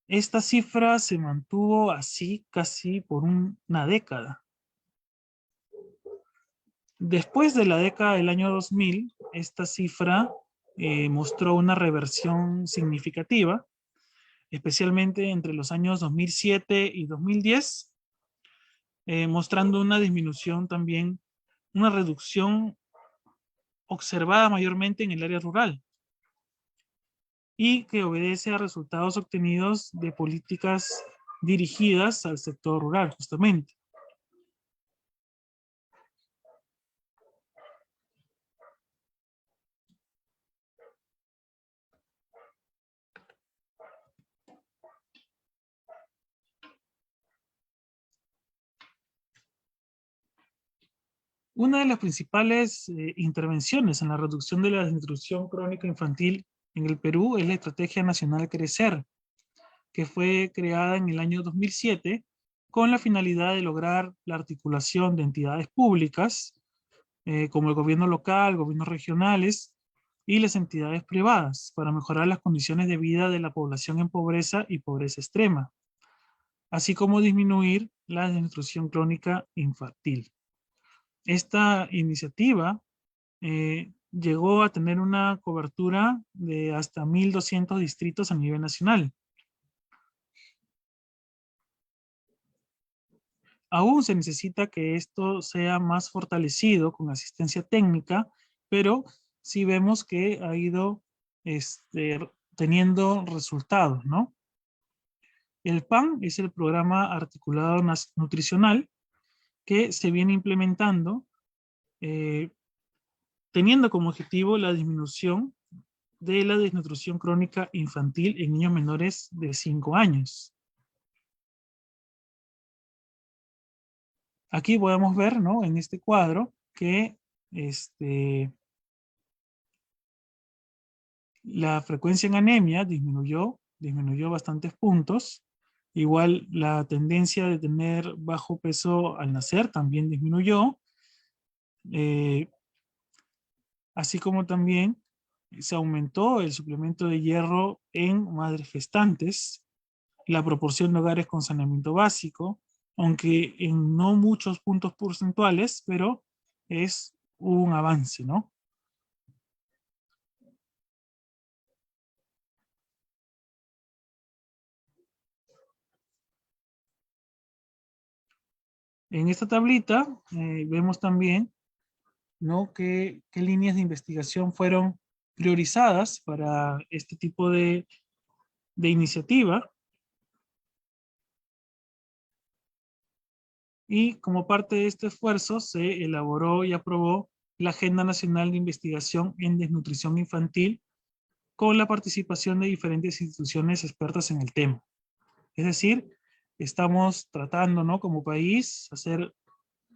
Esta cifra se mantuvo así casi por una década. Después de la década del año 2000, esta cifra mostró una reversión significativa, especialmente entre los años 2007 y 2010, mostrando una disminución también, una reducción observada mayormente en el área rural y que obedece a resultados obtenidos de políticas dirigidas al sector rural, justamente. Una de las principales intervenciones en la reducción de la desnutrición crónica infantil en el Perú es la Estrategia Nacional Crecer, que fue creada en el año 2007 con la finalidad de lograr la articulación de entidades públicas, como el gobierno local, gobiernos regionales y las entidades privadas, para mejorar las condiciones de vida de la población en pobreza y pobreza extrema, así como disminuir la desnutrición crónica infantil. Esta iniciativa llegó a tener una cobertura de hasta 1.200 distritos a nivel nacional. Aún se necesita que esto sea más fortalecido con asistencia técnica, pero sí vemos que ha ido teniendo resultados, ¿no? El PAN es el Programa Articulado Nutricional que se viene implementando, eh, teniendo como objetivo la disminución de la desnutrición crónica infantil en niños menores de 5 años. Aquí podemos ver, ¿no? En este cuadro que la frecuencia en anemia disminuyó bastantes puntos. Igual la tendencia de tener bajo peso al nacer también disminuyó. Eh, Así como también se aumentó el suplemento de hierro en madres gestantes, la proporción de hogares con saneamiento básico, aunque en no muchos puntos porcentuales, pero es un avance, ¿no? En esta tablita vemos también, ¿no?, qué líneas de investigación fueron priorizadas para este tipo de iniciativa. Y como parte de este esfuerzo se elaboró y aprobó la Agenda Nacional de Investigación en Desnutrición Infantil con la participación de diferentes instituciones expertas en el tema. Es decir, estamos tratando, ¿no?, como país, hacer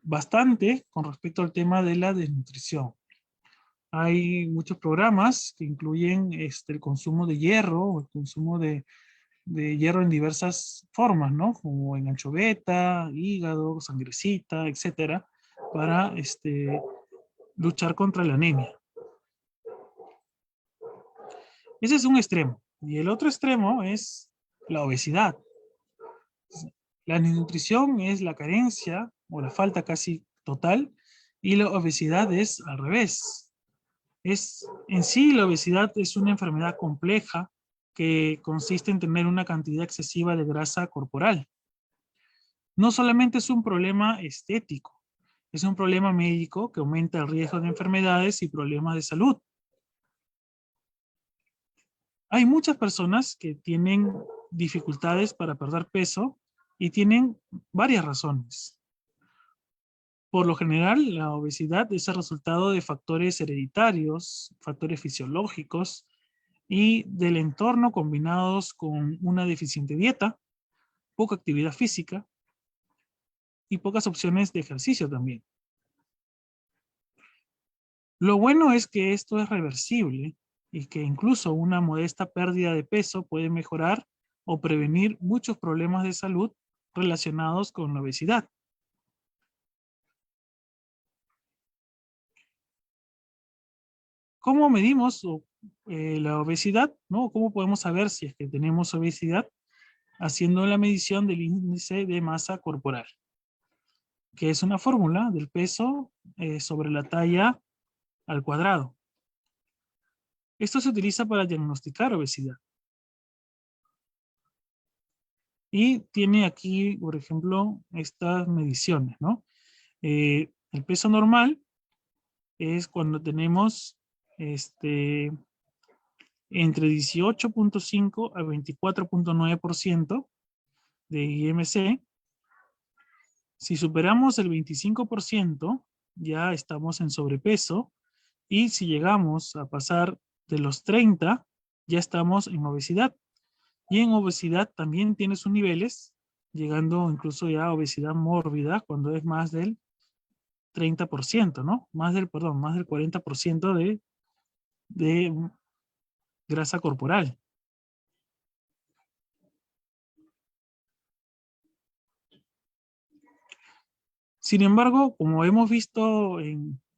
bastante con respecto al tema de la desnutrición. Hay muchos programas que incluyen el consumo de hierro, el consumo de hierro en diversas formas, ¿no? Como en anchoveta, hígado, sangrecita, etcétera, para luchar contra la anemia. Ese es un extremo. Y el otro extremo es la obesidad. La desnutrición es la carencia o la falta casi total, y la obesidad es al revés. En sí, la obesidad es una enfermedad compleja que consiste en tener una cantidad excesiva de grasa corporal. No solamente es un problema estético, es un problema médico que aumenta el riesgo de enfermedades y problemas de salud. Hay muchas personas que tienen dificultades para perder peso y tienen varias razones. Por lo general, la obesidad es el resultado de factores hereditarios, factores fisiológicos y del entorno combinados con una deficiente dieta, poca actividad física y pocas opciones de ejercicio también. Lo bueno es que esto es reversible y que incluso una modesta pérdida de peso puede mejorar o prevenir muchos problemas de salud relacionados con la obesidad. ¿Cómo medimos la obesidad? ¿No? ¿Cómo podemos saber si es que tenemos obesidad? Haciendo la medición del índice de masa corporal, que es una fórmula del peso sobre la talla al cuadrado. Esto se utiliza para diagnosticar obesidad. Y tiene aquí, por ejemplo, estas mediciones, ¿no? El peso normal es cuando tenemos entre 18.5 a 24.9% de IMC. Si superamos el 25%, ya estamos en sobrepeso, y si llegamos a pasar de los 30, ya estamos en obesidad. Y en obesidad también tiene sus niveles, llegando incluso ya a obesidad mórbida cuando es más del 30%, ¿no? Más del 40% de grasa corporal. Sin embargo, como hemos visto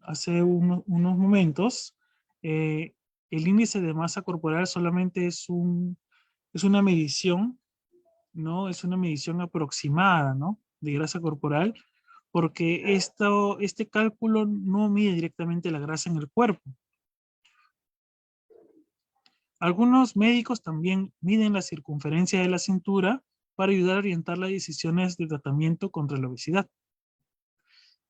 hace unos momentos, el índice de masa corporal solamente es una medición, ¿no? Es una medición aproximada, ¿no?, de grasa corporal, porque este cálculo no mide directamente la grasa en el cuerpo. Algunos médicos también miden la circunferencia de la cintura para ayudar a orientar las decisiones de tratamiento contra la obesidad.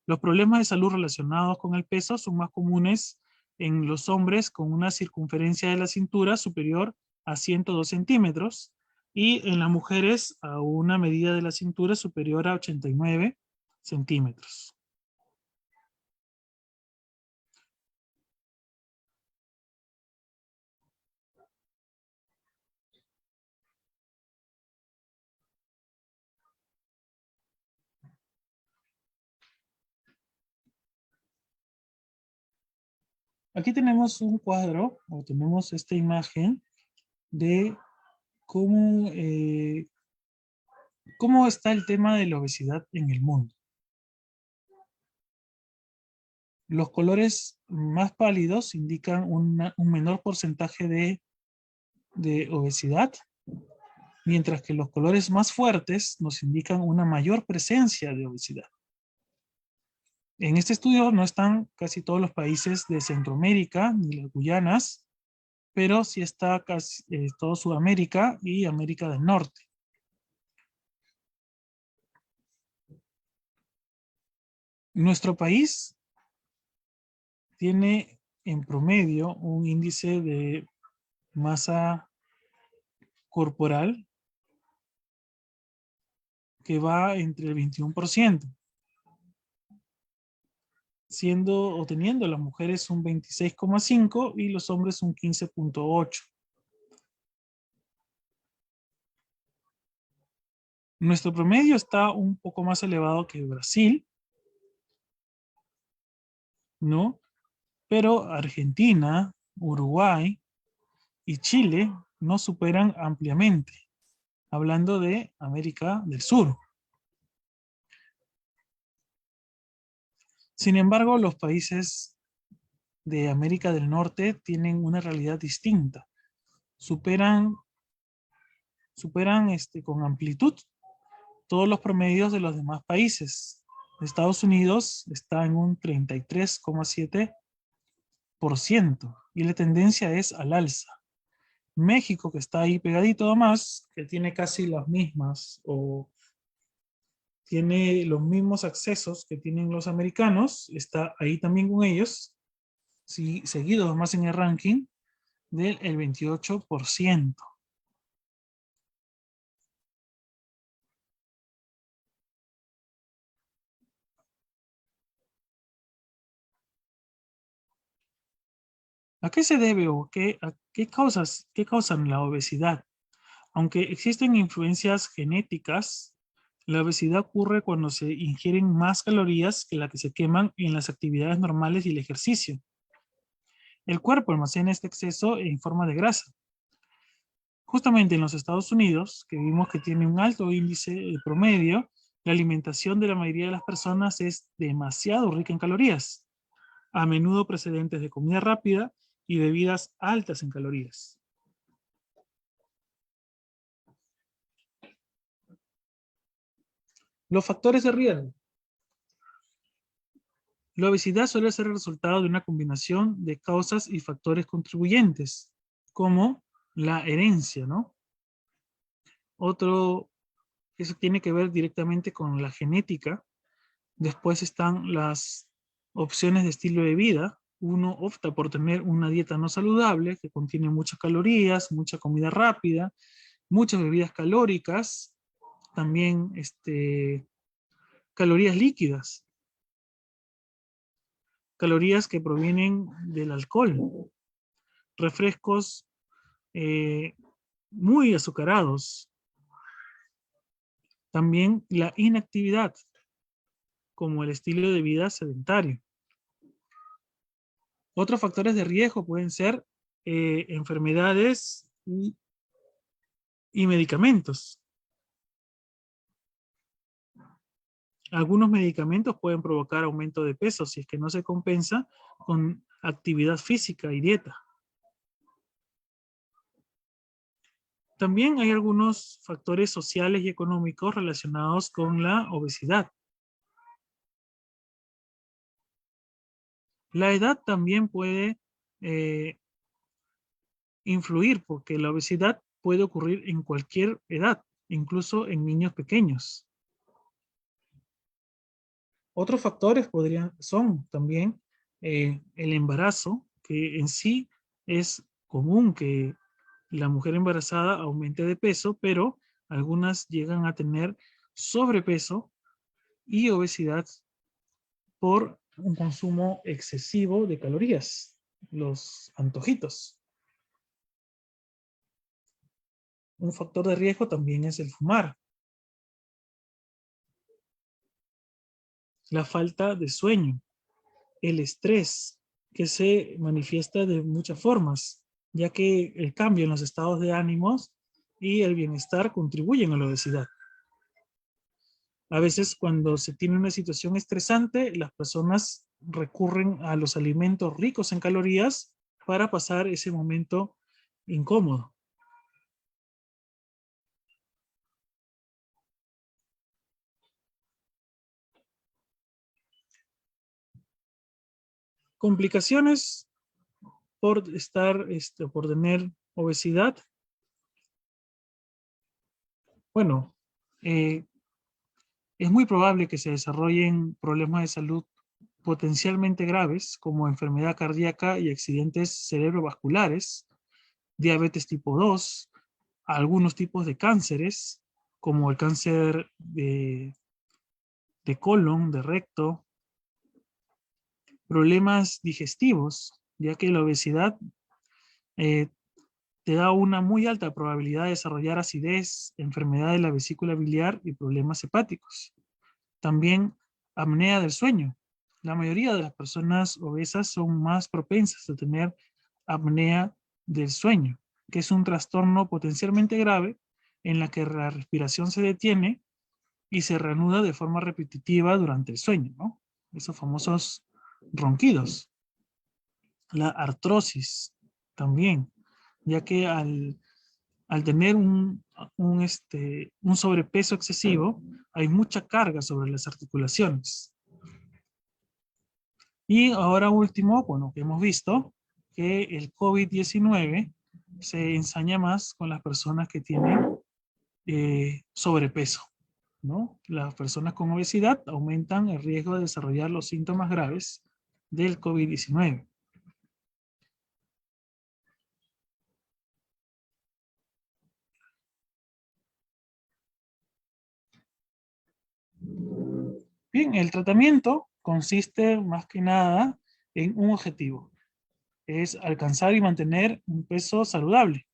Los problemas de salud relacionados con el peso son más comunes en los hombres con una circunferencia de la cintura superior a 102 centímetros y en las mujeres a una medida de la cintura superior a 89 centímetros. Aquí tenemos un cuadro, o tenemos esta imagen de cómo está el tema de la obesidad en el mundo. Los colores más pálidos indican un menor porcentaje de obesidad, mientras que los colores más fuertes nos indican una mayor presencia de obesidad. En este estudio no están casi todos los países de Centroamérica ni las Guyanas, pero sí está casi todo Sudamérica y América del Norte. Nuestro país tiene en promedio un índice de masa corporal que va entre el 21%, siendo o teniendo las mujeres un 26,5% y los hombres un 15,8%. Nuestro promedio está un poco más elevado que Brasil, ¿no? Pero Argentina, Uruguay y Chile nos superan ampliamente, hablando de América del Sur. Sin embargo, los países de América del Norte tienen una realidad distinta. Superan con amplitud todos los promedios de los demás países. Estados Unidos está en un 33,7% y la tendencia es al alza. México, que está ahí pegadito además, que tiene casi las mismas o tiene los mismos accesos que tienen los americanos, está ahí también con ellos, sí, seguidos más en el ranking del 28%. ¿A qué se debe o qué causan la obesidad? Aunque existen influencias genéticas, la obesidad ocurre cuando se ingieren más calorías que las que se queman en las actividades normales y el ejercicio. El cuerpo almacena este exceso en forma de grasa. Justamente en los Estados Unidos, que vimos que tiene un alto índice promedio, la alimentación de la mayoría de las personas es demasiado rica en calorías, a menudo precedentes de comida rápida y bebidas altas en calorías. Los factores de riesgo. La obesidad suele ser el resultado de una combinación de causas y factores contribuyentes, como la herencia, ¿no? Otro, eso tiene que ver directamente con la genética. Después están las opciones de estilo de vida. Uno opta por tener una dieta no saludable que contiene muchas calorías, mucha comida rápida, muchas bebidas calóricas, también calorías líquidas, calorías que provienen del alcohol, refrescos muy azucarados, también la inactividad, como el estilo de vida sedentario. Otros factores de riesgo pueden ser enfermedades y medicamentos. Algunos medicamentos pueden provocar aumento de peso si es que no se compensa con actividad física y dieta. También hay algunos factores sociales y económicos relacionados con la obesidad. La edad también puede influir porque la obesidad puede ocurrir en cualquier edad, incluso en niños pequeños. Otros factores son también el embarazo, que en sí es común que la mujer embarazada aumente de peso, pero algunas llegan a tener sobrepeso y obesidad por un consumo excesivo de calorías, los antojitos. Un factor de riesgo también es el fumar. La falta de sueño, el estrés, que se manifiesta de muchas formas, ya que el cambio en los estados de ánimos y el bienestar contribuyen a la obesidad. A veces cuando se tiene una situación estresante, las personas recurren a los alimentos ricos en calorías para pasar ese momento incómodo. Complicaciones por por tener obesidad. Bueno, es muy probable que se desarrollen problemas de salud potencialmente graves como enfermedad cardíaca y accidentes cerebrovasculares, diabetes tipo 2, algunos tipos de cánceres como el cáncer de colon, de recto, problemas digestivos, ya que la obesidad eh, te da una muy alta probabilidad de desarrollar acidez, enfermedad de la vesícula biliar y problemas hepáticos. También apnea del sueño. La mayoría de las personas obesas son más propensas a tener apnea del sueño, que es un trastorno potencialmente grave en la que la respiración se detiene y se reanuda de forma repetitiva durante el sueño, ¿no? Esos famosos ronquidos. La artrosis también, ya que al tener un sobrepeso excesivo, hay mucha carga sobre las articulaciones. Y ahora último, bueno, que hemos visto que el COVID-19 se ensaña más con las personas que tienen sobrepeso, ¿no? Las personas con obesidad aumentan el riesgo de desarrollar los síntomas graves del COVID-19. Bien, el tratamiento consiste más que nada en un objetivo, es alcanzar y mantener un peso saludable.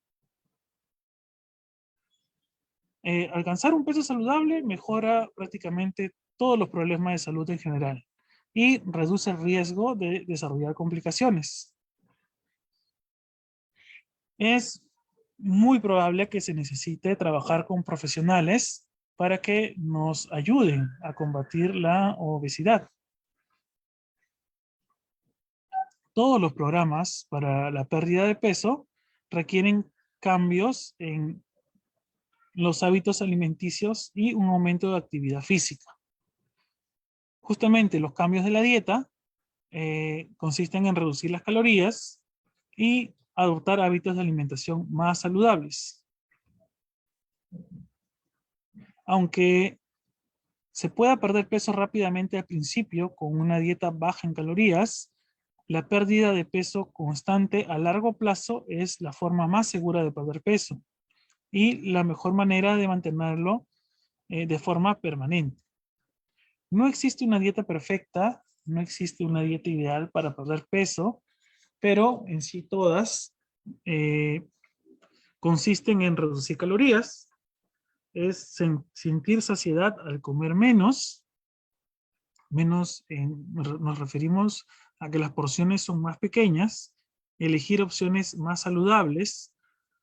Alcanzar un peso saludable mejora prácticamente todos los problemas de salud en general y reduce el riesgo de desarrollar complicaciones. Es muy probable que se necesite trabajar con profesionales para que nos ayuden a combatir la obesidad. Todos los programas para la pérdida de peso requieren cambios en los hábitos alimenticios y un aumento de actividad física. Justamente los cambios de la dieta consisten en reducir las calorías y adoptar hábitos de alimentación más saludables. Aunque se pueda perder peso rápidamente al principio con una dieta baja en calorías, la pérdida de peso constante a largo plazo es la forma más segura de perder peso y la mejor manera de mantenerlo de forma permanente. No existe una dieta perfecta, no existe una dieta ideal para perder peso, pero en sí todas consisten en reducir calorías, es sentir saciedad al comer menos, nos referimos a que las porciones son más pequeñas, elegir opciones más saludables,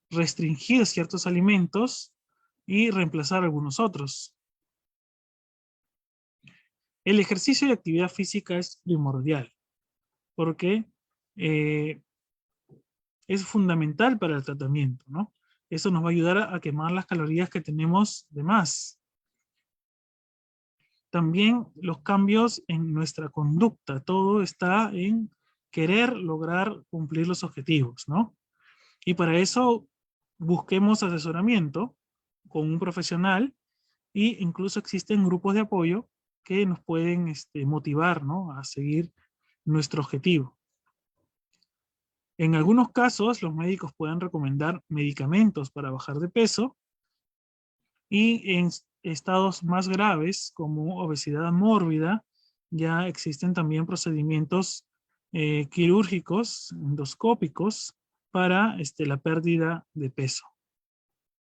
restringir ciertos alimentos y reemplazar algunos otros. El ejercicio y actividad física es primordial porque es fundamental para el tratamiento, ¿no? Eso nos va a ayudar a quemar las calorías que tenemos de más. También los cambios en nuestra conducta, todo está en querer lograr cumplir los objetivos, ¿no? Y para eso busquemos asesoramiento con un profesional e incluso existen grupos de apoyo que nos pueden motivar, ¿no?, a seguir nuestro objetivo. En algunos casos, los médicos pueden recomendar medicamentos para bajar de peso y en estados más graves, como obesidad mórbida, ya existen también procedimientos quirúrgicos, endoscópicos, para la pérdida de peso.